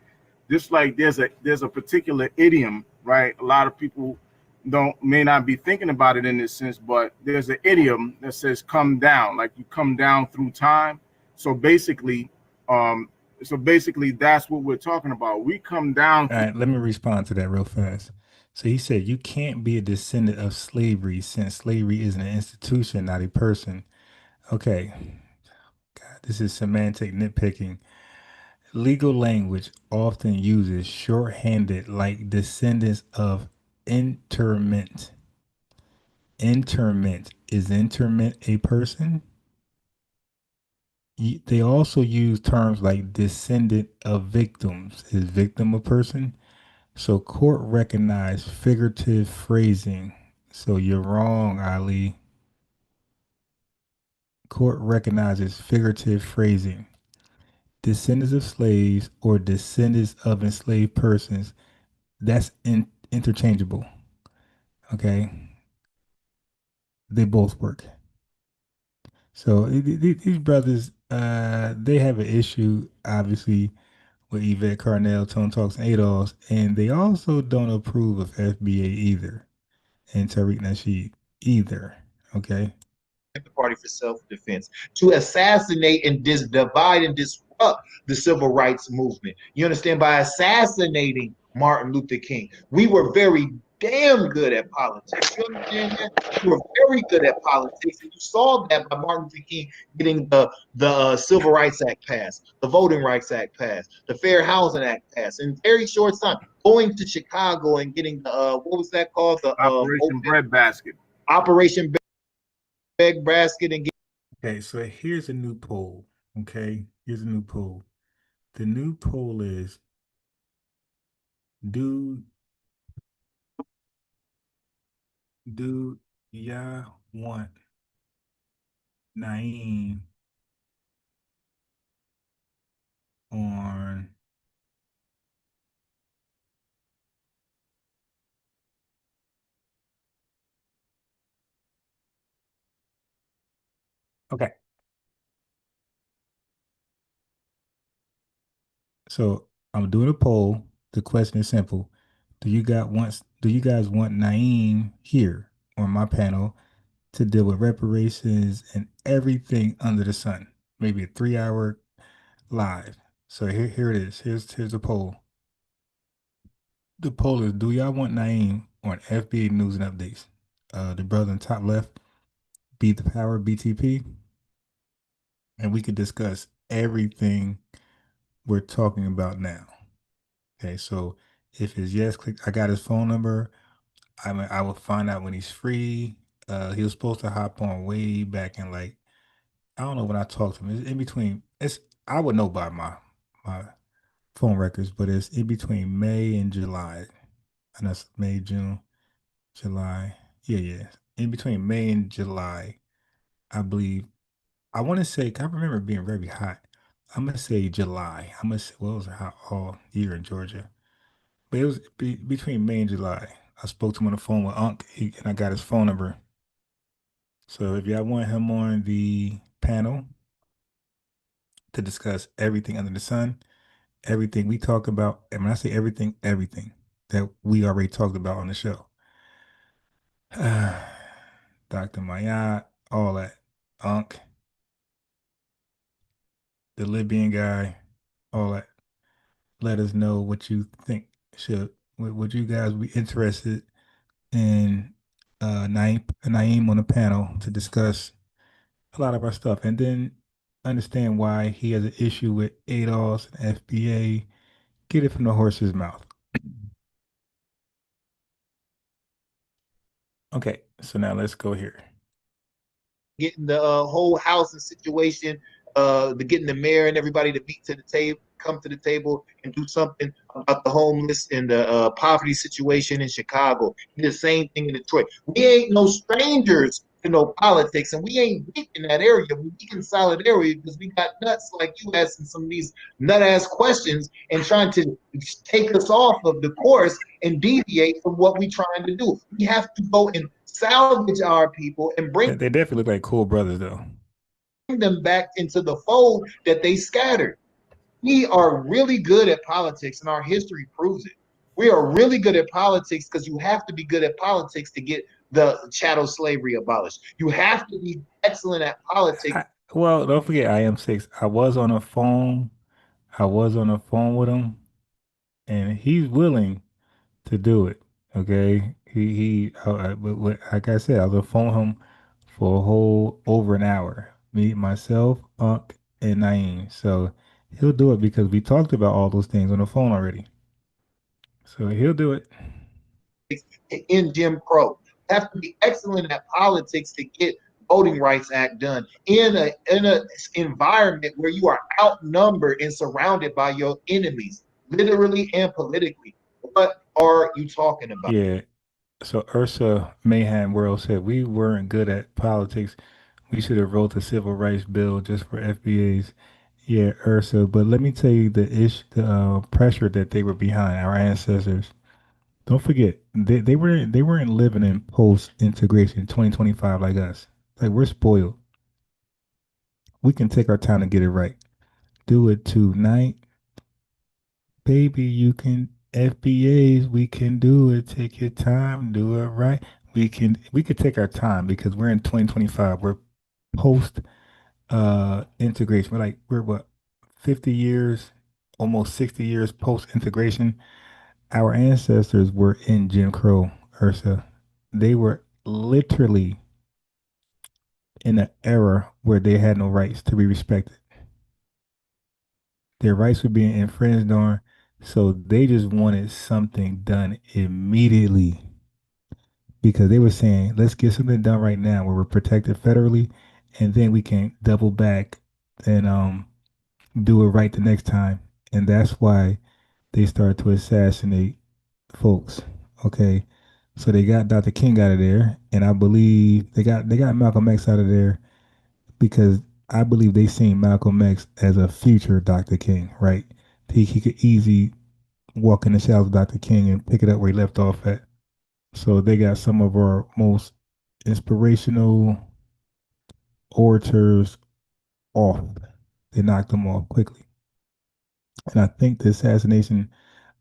Just like there's a particular idiom, right? A lot of people may not be thinking about it in this sense, but there's an idiom that says come down, like you come down through time. So basically that's what we're talking about. We come down. All right, let me respond to that real fast. So he said you can't be a descendant of slavery since slavery is an institution, not a person. Okay. God, this is semantic nitpicking. Legal language often uses shorthanded like descendants of interment. Interment. Is interment a person? They also use terms like descendant of victims. Is victim a person? So court recognized figurative phrasing. So you're wrong, Ali. Court recognizes figurative phrasing. Descendants of slaves or descendants of enslaved persons, that's interchangeable. Okay. They both work. So these brothers, they have an issue, obviously, with Yvette Carnell, Tone Talks, and ADOS, and they also don't approve of FBA either, and Tariq Nasheed either. Okay. The Party for Self-Defense to assassinate and divide and disrupt the civil rights movement. You understand? By assassinating Martin Luther King, we were very damn good at politics. You understand that? We were very good at politics, and you saw that by Martin Luther King getting the Civil Rights Act passed, the Voting Rights Act passed, the Fair Housing Act passed in very short time. Going to Chicago and getting the what was that called? The Operation Breadbasket. Operation Breadbasket and Okay, so here's a new poll. Okay, here's a new poll. The new poll is: Do y'all want Naeem on okay. So I'm doing a poll. The question is simple. Do you guys want Naeem here on my panel to deal with reparations and everything under the sun? Maybe a 3-hour live. So here it is. Here's the poll. The poll is: Do y'all want Naeem on FBA News and Updates? The brother in top left, Beat the Power, BTP, and we could discuss everything we're talking about now. Okay, so if it's yes, click. I got his phone number. I will find out when he's free. He was supposed to hop on way back in, like, I don't know when I talked to him. It's in between. It's I would know by my phone records, but it's in between May and July. And that's May, June, July. Yeah. In between May and July, I believe. I want to say, I remember it being very hot. I'm gonna say July. I'm gonna say, well, it was hot all year in Georgia, but it was between May and July. I spoke to him on the phone with Unc, and I got his phone number. So if y'all want him on the panel to discuss everything under the sun, everything we talk about, and when I say everything, everything that we already talked about on the show, Dr. Mayat, all that, Unc, the Libyan guy, all that. Let us know what you think. Would you guys be interested in Naeem on the panel to discuss a lot of our stuff, and then understand why he has an issue with ADOS and FBA? Get it from the horse's mouth. Okay, so now let's go here. getting the whole housing situation, getting the mayor and everybody to meet to the table, come to the table and do something about the homeless and the poverty situation in Chicago. The same thing in Detroit. We ain't no strangers to no politics, and we ain't weak in that area. We weak in solidarity because we got nuts like you asking some of these nut ass questions and trying to take us off of the course and deviate from what we trying to do. We have to go and salvage our people and bring They definitely look like cool brothers, though. them back into the fold that they scattered. We are really good at politics, and our history proves it. We are really good at politics because you have to be good at politics to get the chattel slavery abolished. You have to be excellent at politics. Well, don't forget, I am 6. I was on the phone. With him, and he's willing to do it. Okay, but like I said, I was on the phone with him for a whole over an hour. Me, myself, Unc, and Naeem. So He'll do it because we talked about all those things on the phone already. So he'll do it. In Jim Crow. Have to be excellent at politics to get Voting Rights Act done in a environment where you are outnumbered and surrounded by your enemies, literally and politically. What are you talking about? Yeah. So Ursa Mayhem World said we weren't good at politics. We should have wrote the civil rights bill just for FBAs. Yeah, Ursa. But let me tell you the pressure that they were behind, our ancestors. Don't forget, they weren't living in post integration 2025 like us. Like we're spoiled. We can take our time to get it right. Do it tonight, baby. You can FBAs. We can do it. Take your time. Do it right. We could take our time because we're in 2025. We're post integration. We're what 50 years, almost 60 years post integration. Our ancestors were in Jim Crow, Ursa. They were literally in an era where they had no rights to be respected. Their rights were being infringed on, so they just wanted something done immediately because they were saying, let's get something done right now where we're protected federally, and then we can double back and do it right the next time. And that's why they started to assassinate folks. Okay. So they got Dr. King out of there, and I believe they got Malcolm X out of there because I believe they seen Malcolm X as a future Dr. King, right? He could easily walk in the shadows of Dr. King and pick it up where he left off at. So they got some of our most inspirational orators off. They knocked them off quickly. And I think the assassination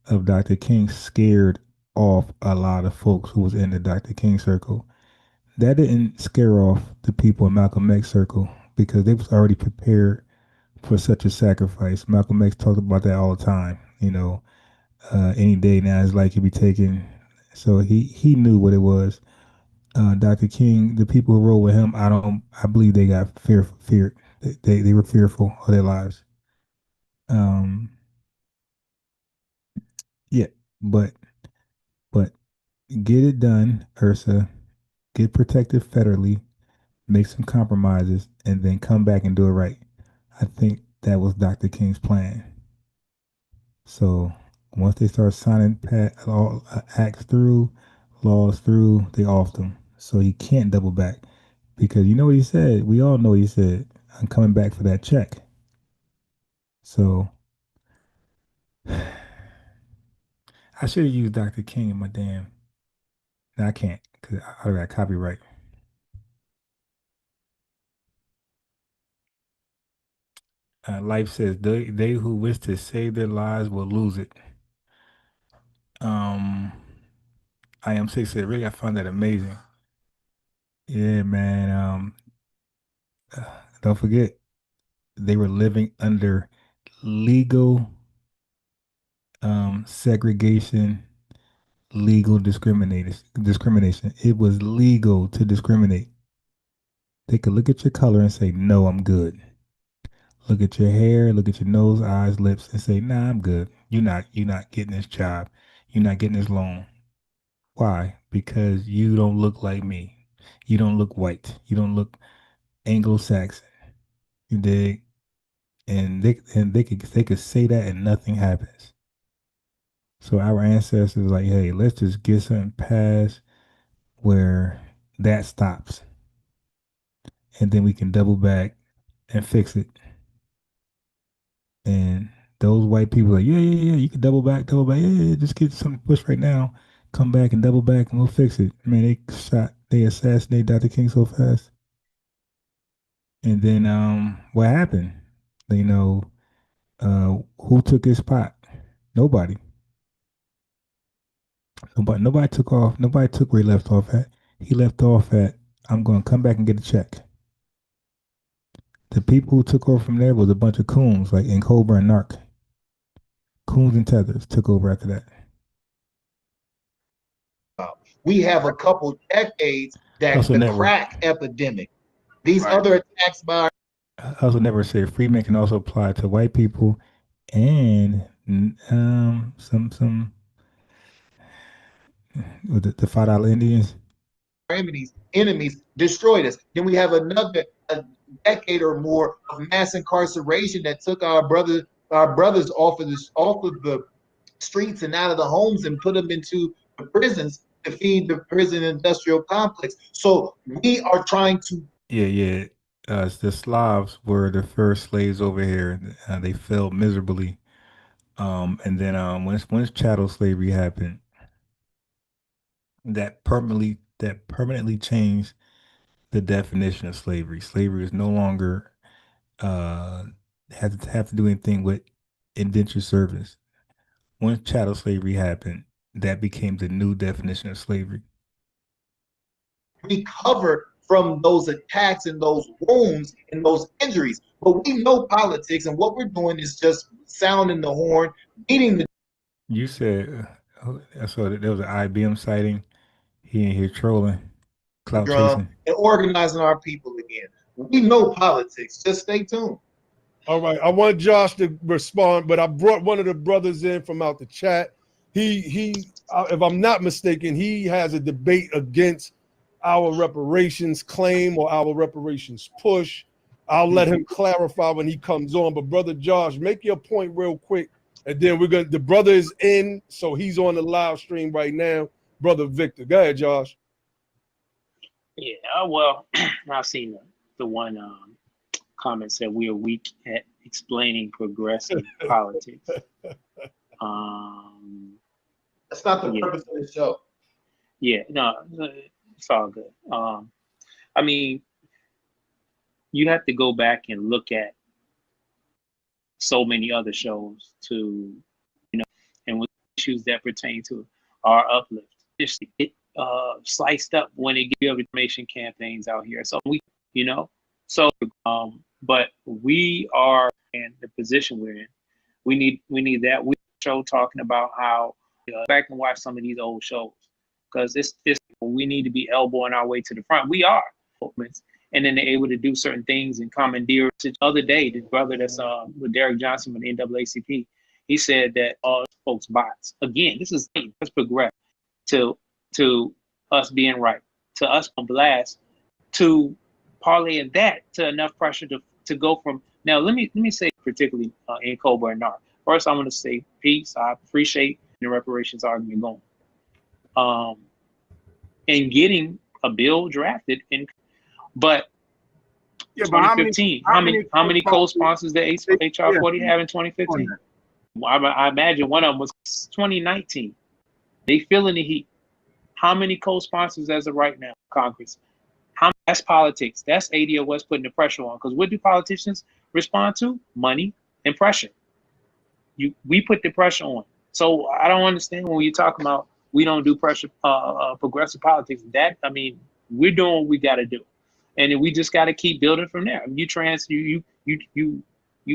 of Dr. King scared off a lot of folks who was in the Dr. King circle. That didn't scare off the people in Malcolm X circle because they was already prepared for such a sacrifice. Malcolm X talked about that all the time. Any day now his life could be taken. So he knew what it was. Dr. King, the people who rolled with him, I believe they got feared. They were fearful of their lives. Um, yeah, but get it done, Ursa. Get protected federally, make some compromises, and then come back and do it right. I think that was Dr. King's plan. So once they start signing all acts through, laws through, they off them. So he can't double back because you know what he said. We all know what he said. I'm coming back for that check. So I should have used Dr. King in my damn. No, I can't because I got copyright. Life says they who wish to save their lives will lose it. Um, I am six said really I found that amazing. Yeah, man. Don't forget they were living under legal segregation, legal discrimination. It was legal to discriminate. They could look at your color and say, "No, I'm good." Look at your hair, look at your nose, eyes, lips, and say, "Nah, I'm good. You're not getting this job. You're not getting this loan." Why? Because you don't look like me. You don't look white. You don't look Anglo-Saxon. You dig? And they could say that and nothing happens. So our ancestors like, hey, let's just get something passed where that stops, and then we can double back and fix it. And those white people are like, yeah, yeah, yeah, you can double back, yeah, yeah, yeah, just get something pushed right now, come back and double back, and we'll fix it. Man, they assassinated Dr. King so fast. And then what happened? You know, who took his spot? Nobody. Nobody took off. Nobody took where he left off at. He left off at, I'm going to come back and get a check. The people who took over from there was a bunch of coons, like in Cobra and Narc. Coons and Tethers took over after that. We have a couple decades that Hustle the Network. crack epidemic. These other attacks by I also never said freedmen can also apply to white people and some with the $5 Indians. Enemies destroyed us. Then we have another a decade or more of mass incarceration that took our brothers off of the streets and out of the homes and put them into the prisons to feed the prison industrial complex. So we are trying to. Yeah. The Slavs were the first slaves over here. They failed miserably. And then once chattel slavery happened, that permanently changed the definition of slavery. Slavery is no longer have to do anything with indentured service. Once chattel slavery happened, that became the new definition of slavery. Recover from those attacks and those wounds and those injuries. But we know politics, and what we're doing is just sounding the horn, beating the. You said, I saw that there was an IBM sighting. He in here trolling, clout chasing. And organizing our people again. We know politics. Just stay tuned. All right, I want Josh to respond, but I brought one of the brothers in from out the chat. He, if I'm not mistaken, he has a debate against our reparations claim or our reparations push. I'll let him clarify when he comes on. But brother Josh, make your point real quick, and then the brother is in, so he's on the live stream right now. Brother Victor, go ahead, Josh. Yeah, well, I've seen the one comment said we are weak at explaining progressive politics. That's not the purpose of the show. Yeah, no, it's all good. I mean, you have to go back and look at so many other shows to, and with issues that pertain to our uplift. Just get sliced up when they give you information campaigns out here. So but we are in the position we're in. We need that. We show talking about how back and watch some of these old shows, because it's we need to be elbowing our way to the front. We are, and then they're able to do certain things and commandeer. The other day, the brother that's with Derek Johnson with the NAACP, he said that all folks bots. Again, let's progress to us being right, to us on blast, to parlay that to enough pressure to go from. Now let me say particularly in Cobra and NAR. First, I'm going to say peace. I appreciate the reparations argument going, and getting a bill drafted but 2015. How many co-sponsors did HR 40 have in 2015? I imagine one of them was 2019. They feeling the heat. How many co-sponsors as of right now, Congress? That's politics. That's ADOS putting the pressure on. Because what do politicians respond to? Money and pressure. We put the pressure on. So I don't understand when you talk about we don't do pressure, progressive politics. We're doing what we got to do, and then we just got to keep building from there. You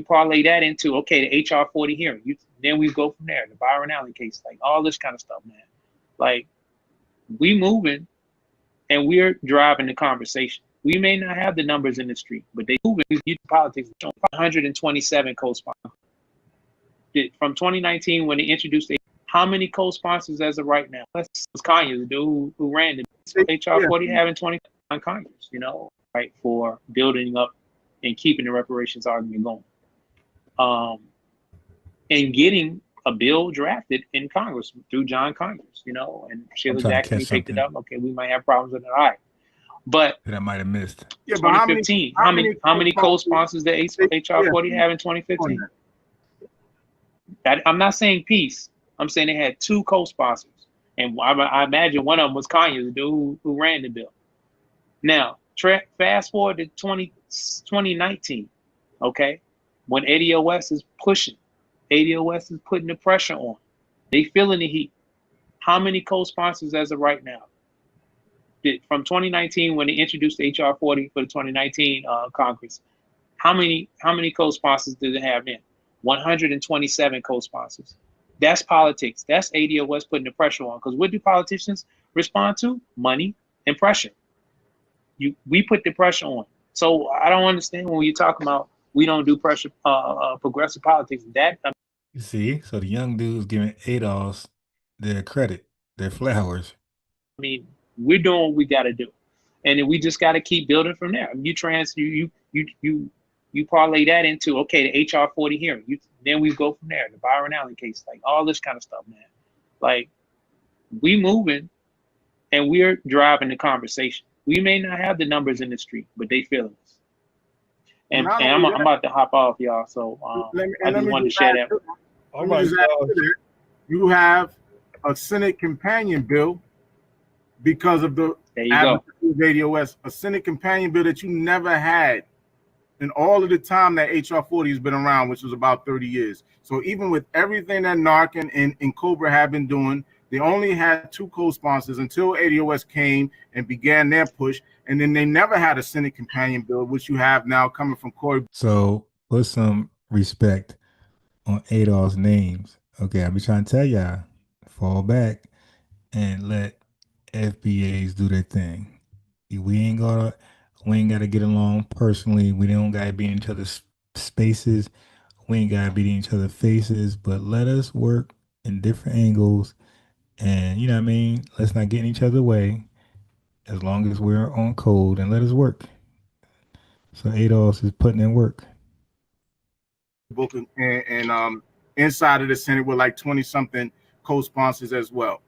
parlay that into the HR 40 hearing. Then we go from there. The Byron Allen case, like all this kind of stuff, man. Like we moving. And we're driving the conversation. We may not have the numbers in the street, but they moving. Politics 127 co-sponsors. From 2019 when they introduced how many co-sponsors as of right now? That's Kanye, the dude who ran the HR 40 having 20 on Congress, right, for building up and keeping the reparations argument going. And getting a bill drafted in Congress through John Conyers, and Sheila Jackson picked it up. Okay, we might have problems with it. All right. But that I might have missed. Yeah, 2015. How many co-sponsors did HR 40 have in 2015? I'm not saying peace. I'm saying they had 2 co-sponsors. And I imagine one of them was Kanye, the dude who ran the bill. Now, fast forward to 2019, okay, when ADOS is pushing. ADOS is putting the pressure on. They feeling the heat. How many co-sponsors as of right now? From 2019 when they introduced HR 40 for the 2019 Congress, how many co-sponsors did they have then? 127 co-sponsors. That's politics. That's ADOS putting the pressure on. Because what do politicians respond to? Money and pressure. We put the pressure on. So I don't understand when you talk about we don't do progressive politics. You see, so the young dudes giving ADOS their credit, their flowers. I mean, we're doing what we got to do, and then we just got to keep building from there. You parlay that into okay, the HR 40 hearing. Then we go from there. The Byron Allen case, like all this kind of stuff, man. Like we moving, and we're driving the conversation. We may not have the numbers in the street, but they feeling us. And I'm about to hop off, y'all. So I just wanted to share that. All right, you have a Senate companion bill because of the ADOS, a Senate companion bill that you never had in all of the time that HR 40 has been around, which was about 30 years. So even with everything that NARC and Cobra have been doing, they only had 2 co-sponsors until ADOS came and began their push. And then they never had a Senate companion bill, which you have now coming from Corey. So put some respect on ADOS names. Okay, I be trying to tell y'all, fall back and let FBAs do their thing. We ain't gotta get along personally. We don't gotta be in each other's spaces. We ain't gotta be in each other's faces. But let us work in different angles, and you know what I mean. Let's not get in each other's way. As long as we're on code, and let us work. So ADOS is putting in work. Book and inside of the Senate with like 20 something co-sponsors as well.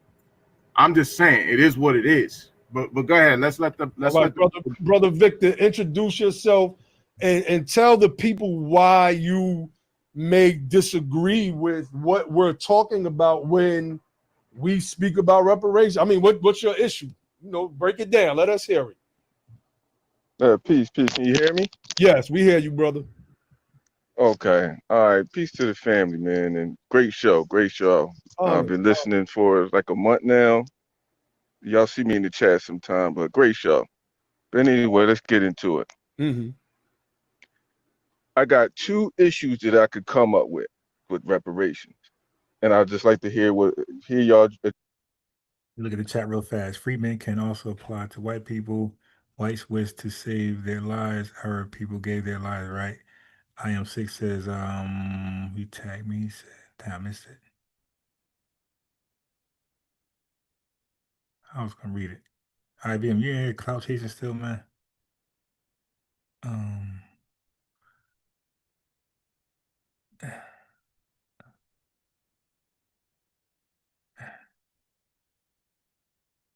I'm just saying it is what it is. But go ahead. Brother Victor, introduce yourself and tell the people why you may disagree with what we're talking about when we speak about reparations. I mean, what's your issue? You know, break it down. Let us hear it. Peace. Can you hear me? Yes, we hear you, brother. Okay. All right. Peace to the family, man. And great show. I've been listening for like a month now. Y'all see me in the chat sometime, but great show. But anyway, let's get into it. Mm-hmm. I got 2 issues that I could come up with reparations. And I'd just like to hear y'all. Look at the chat real fast. Freedmen can also apply to white people. Whites wish to save their lives. Arab people gave their lives, right? I am 6 says, he tagged me. He said, damn, I missed it. I was gonna read it. IBM, you in here cloud chasing still, man?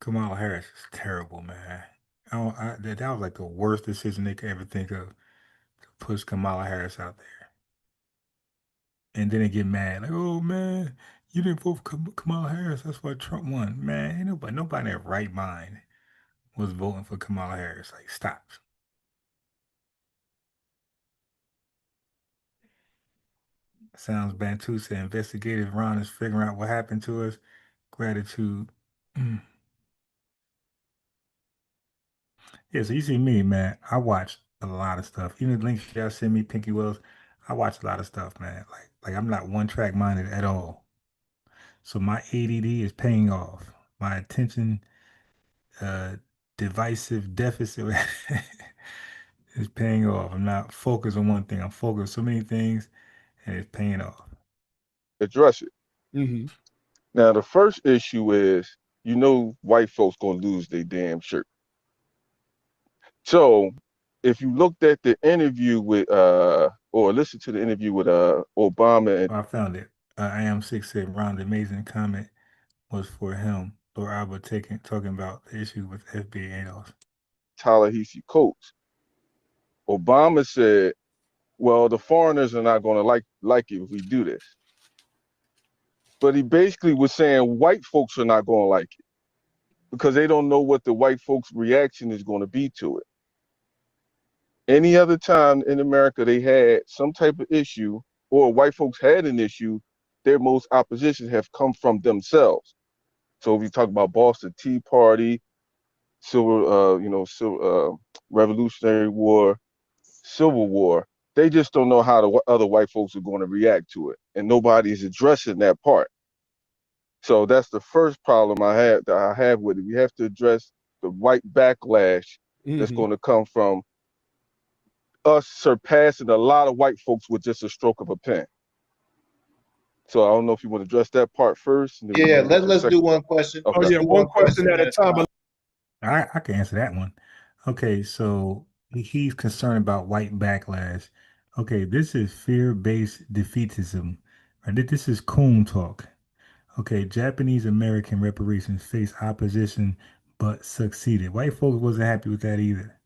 Kamala Harris is terrible, man. That was like the worst decision they could ever think of, to push Kamala Harris out there. And then they get mad, like, oh man, you didn't vote for Kamala Harris. That's why Trump won. Man, ain't nobody in their right mind was voting for Kamala Harris. Like, stop. Sounds Bantu said investigative Ron is figuring out what happened to us. Gratitude. Yeah, so you see me, man. I watch a lot of stuff. Even the links y'all send me, Pinky Wells, I watch a lot of stuff, man. Like I'm not one track minded at all. So my ADD is paying off. My attention divisive deficit is paying off. I'm not focused on one thing. I'm focused on so many things, and it's paying off. Address it. Mm-hmm. Now, the first issue is, white folks gonna lose their damn shirt. So, if you looked at the interview with, or listened to the interview with Obama, I found it. I am 6 said, Ron, the amazing comment was for him. Or I was talking about the issue with FBA News. Ta-Nehisi Coates. Obama said, well, the foreigners are not going to like it if we do this. But he basically was saying white folks are not going to like it because they don't know what the white folks' reaction is going to be to it. Any other time in America they had some type of issue, or white folks had an issue, their most opposition have come from themselves. So if you talk about Boston Tea Party, Revolutionary War, Civil War, they just don't know how the other white folks are going to react to it, and nobody's addressing that part. So that's the first problem I have with it. We have to address the white backlash that's going to come from us surpassing a lot of white folks with just a stroke of a pen. So I don't know if you want to address that part first. And then Yeah, let's do one question. Okay. Oh yeah, one question at a time. I can answer that one. Okay, so he's concerned about white backlash. Okay, this is fear-based defeatism. Right? This is coon talk. Okay, Japanese American reparations faced opposition but succeeded. White folks wasn't happy with that either.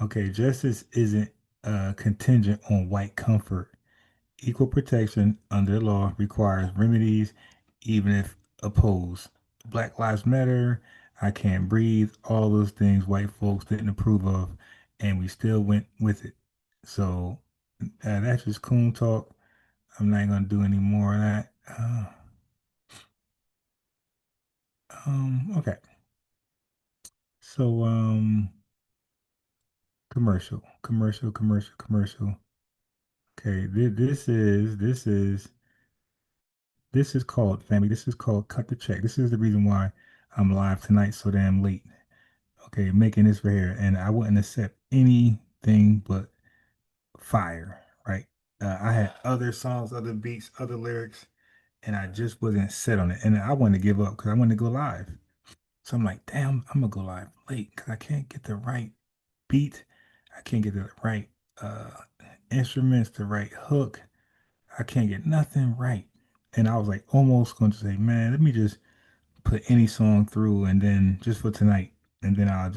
Okay, justice isn't contingent on white comfort. Equal protection under law requires remedies, even if opposed. Black Lives Matter, I Can't Breathe, all those things white folks didn't approve of, and we still went with it. So that's just coon talk. I'm not gonna do any more of that. Okay. So commercial. Okay, this is called family. This is called cut the check. This is the reason why I'm live tonight so damn late. Okay, making this right here, and I wouldn't accept anything but fire. Right? I had other songs, other beats, other lyrics, and I just wasn't set on it. And I wanted to give up because I wanted to go live. So I'm like, damn, I'm gonna go live late because I can't get the right beat. I can't get the right instruments, the right hook. I can't get nothing right. And I was like almost going to say, man, let me just put any song through and then just for tonight. And then I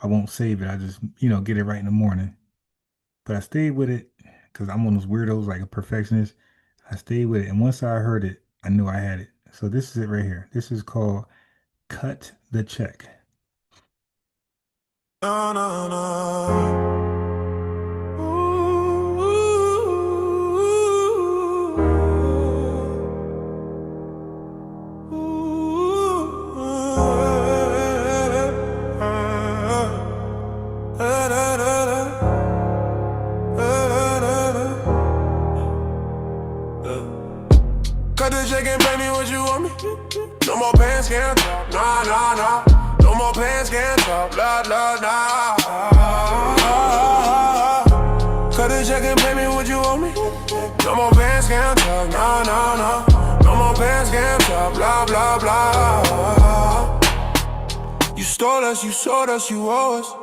won't save it. I just, get it right in the morning. But I stayed with it because I'm one of those weirdos, like a perfectionist. I stayed with it. And once I heard it, I knew I had it. So this is it right here. This is called Cut the Check. No, no, no. Cut the check and pay me what you want me. No more pants can talk, nah, nah, nah. No more pants can talk, blah, blah, blah. Cut the check and pay me what you want me. No more pants can talk, nah, nah, nah. No more pants can talk, blah, blah, blah. You stole us, you sold us, you owe us.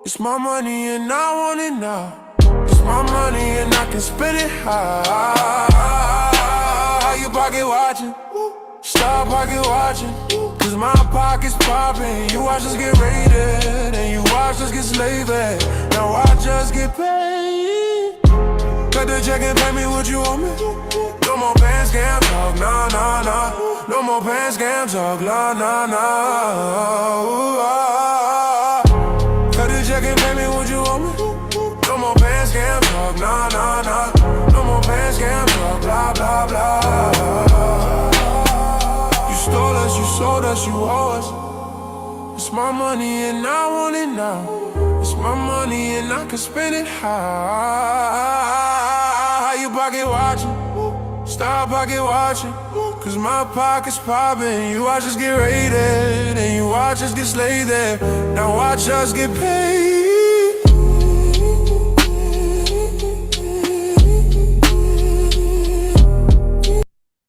It's my money and I want it now. It's my money and I can spend it high. You pocket watching, stop pocket watching. Cause my pocket's popping. You watch us get raided and you watch us get slaved. Now watch us get paid. Cut the check and pay me what you owe me. No more pants can talk, nah, nah, nah. No more pants can talk, nah, nah, nah. Cut the check and pay me what you owe me. No more pants can talk, nah, nah, nah. No more pants can talk, blah, blah, blah. You stole us, you sold us, you owe us. It's my money and I want it now. It's my money and I can spend it high. You pocket watching, stop pocket watching. Cause my pocket's popping. You watch us get raided and you watch us get slayed there. Now watch us get paid.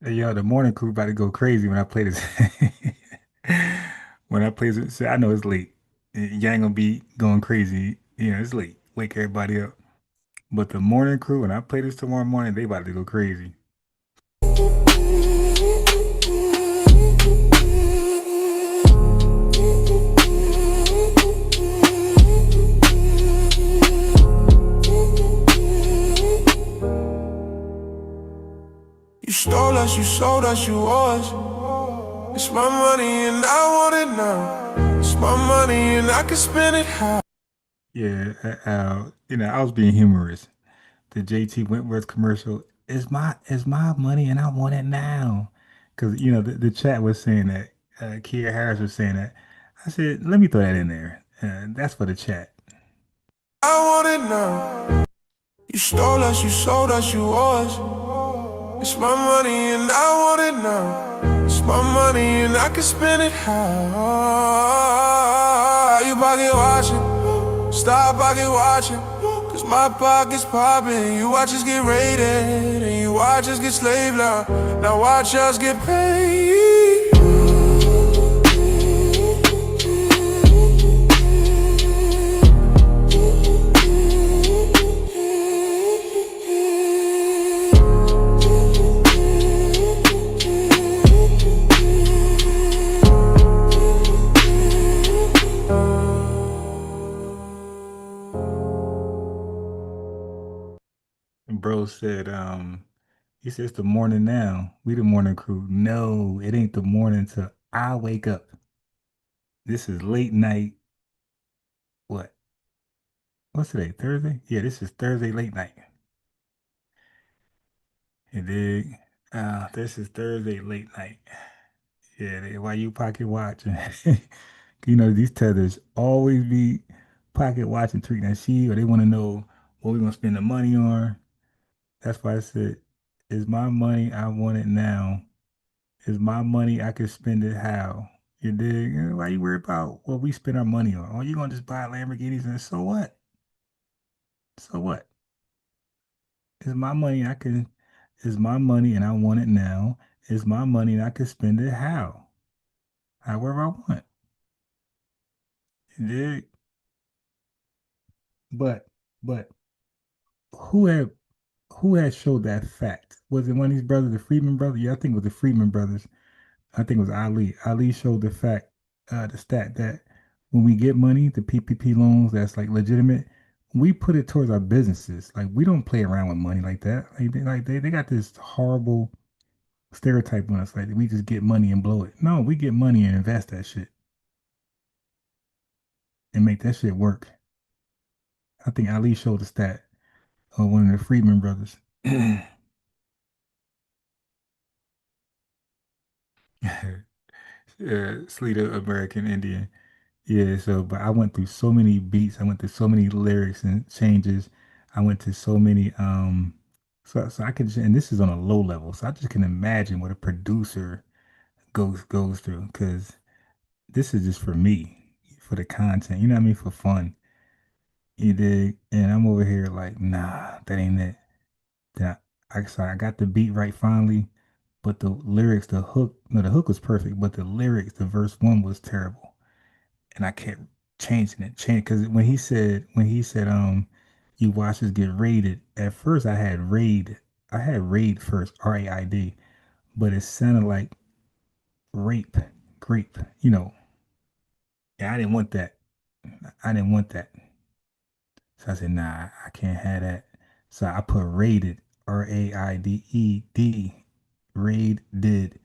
Hey, yo, the morning crew about to go crazy when I play this. When I play this, I know it's late. You ain't gonna be going crazy. It's late. Wake everybody up. But the morning crew, when I play this tomorrow morning, they about to go crazy. You stole us, you sold us, you owe us. It's my money and I want it now. It's my money and I can spend it how. Yeah, I was being humorous. The JT Wentworth commercial is my money and I want it now. Because the chat was saying that Kia Harris was saying that. I said, let me throw that in there. That's for the chat. I want it now. You stole us, you sold us, you owe us. It's my money and I want it now. It's my money and I can spend it how. You pocket watching, Stop pocket watching, cause my pocket's popping. You watch us get raided, and you watch us get slave law. Now watch us get paid. Bro said, he says the morning now. We the morning crew. No, it ain't the morning till I wake up. This is late night. What? What's today? Thursday? Yeah, this is Thursday late night. You dig? This is Thursday late night. Yeah, why you pocket watching? You know, these tethers always be pocket watching, treating that she, or they want to know what we gonna spend the money on. That's why I said, is my money, I want it now. Is my money, I can spend it how? You dig? Why you worry about what we spend our money on? Oh, you gonna just buy Lamborghinis and so what? So what? Is my money, is my money and I want it now. Is my money and I can spend it how? However I want. You dig? But who had showed that fact? Was it one of these brothers, the Freedmen brothers? Yeah, I think it was the Freedmen brothers. I think it was Ali. Ali showed the fact, the stat that when we get money, the PPP loans that's like legitimate, we put it towards our businesses. Like we don't play around with money like that. They got this horrible stereotype on us. Like we just get money and blow it. No, we get money and invest that shit and make that shit work. I think Ali showed the stat of one of the Freedmen brothers. Sleater American Indian. Yeah, so but I went through so many beats, I went through so many lyrics and changes. I went to so many so I could and this is on a low level, so I just can imagine what a producer goes through because this is just for me, for the content, you know what I mean, for fun. You dig? And I'm over here like, nah, that ain't it. Then I got the beat right finally, but the lyrics, the hook, no, the hook was perfect, but the lyrics, the verse one was terrible. And I kept changing it, because when he said, you watch us get raided. At first, I had raid first, RAID, but it sounded like rape, grape, you know. And I didn't want that. I didn't want that. So I said, nah, I can't have that. So I put raided, RAIDED, raid did.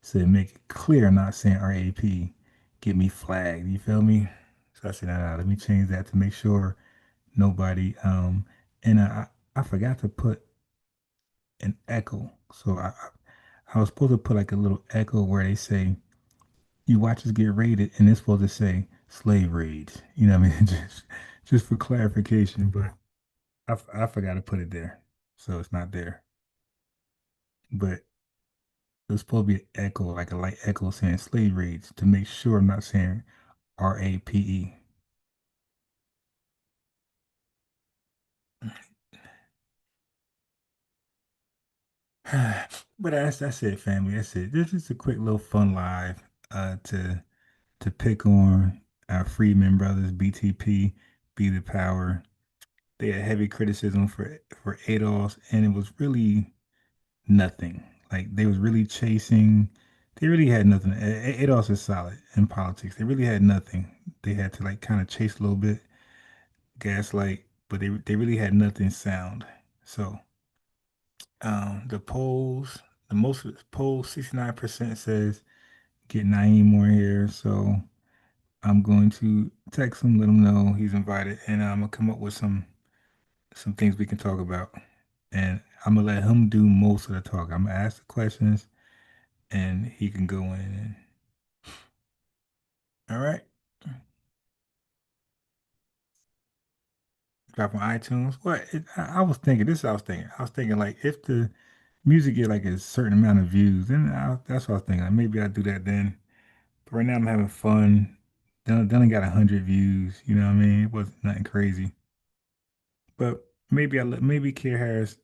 So to make it clear, I'm not saying RAP, get me flagged. You feel me? So I said, nah, let me change that to make sure nobody, and I forgot to put an echo. So I was supposed to put like a little echo where they say, you watch us get raided, and it's supposed to say slave raids. You know what I mean? just for clarification, but I forgot to put it there. So it's not there. But it was supposed to be an echo, like a light echo saying slave raids to make sure I'm not saying RAPE. But that's it, family. That's it. This is a quick little fun live to pick on our Freedmen brothers, BTP, Be the Power. They had heavy criticism for ADOS, and it was really nothing. Like they was really chasing. They really had nothing. ADOS is solid in politics. They really had nothing. They had to like kind of chase a little bit, gaslight, but they really had nothing sound. So the polls, the most polls, 69% says get Naeem more here. So I'm going to text him, let him know he's invited, and I'm gonna come up with some things we can talk about. And I'm gonna let him do most of the talk. I'm gonna ask the questions, and he can go in. All right. Drop on iTunes. What? I was thinking. This is what I was thinking. I was thinking like if the music get like a certain amount of views, then that's what I was thinking. Like, maybe I'll do that then. But right now I'm having fun Then I got 100 views. You know what I mean? It wasn't nothing crazy. But maybe Kier Harris,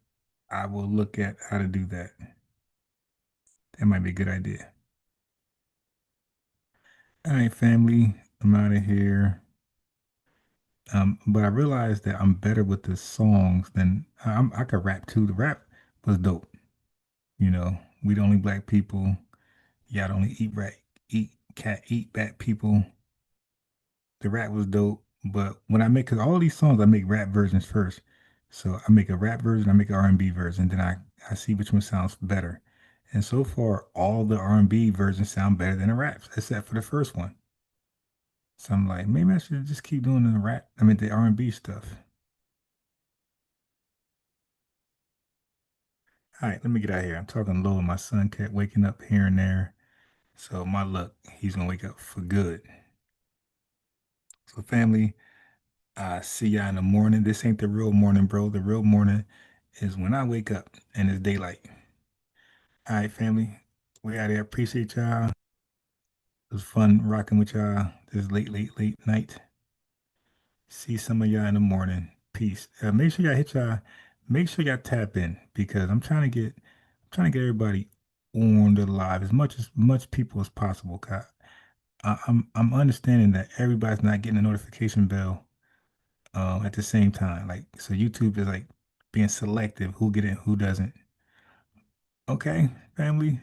I will look at how to do that. That might be a good idea. All right, family, I'm out of here. But I realized that I'm better with the songs than I could rap too. The rap was dope. You know, we the only black people. Y'all only eat cat, eat bat people. The rap was dope. But when I make, cause all these songs, I make rap versions first. So I make a rap version, I make an R&B version, then I see which one sounds better. And so far, all the R&B versions sound better than the raps, except for the first one. So I'm like, maybe I should just keep doing the rap. I mean, the R&B stuff. All right, let me get out of here. I'm talking low, and my son kept waking up here and there. So my luck, he's gonna wake up for good. So family, see y'all in the morning. This ain't the real morning, bro. The real morning is when I wake up and it's daylight. All right, family, we out here. Appreciate y'all. It was fun rocking with y'all this late night. See some of y'all in the morning. Peace. Make sure y'all tap in because I'm trying to get everybody on the live as much people as possible. 'Cause I'm understanding that everybody's not getting a notification bell at the same time. Like so, YouTube is like being selective who get it, who doesn't. Okay, family.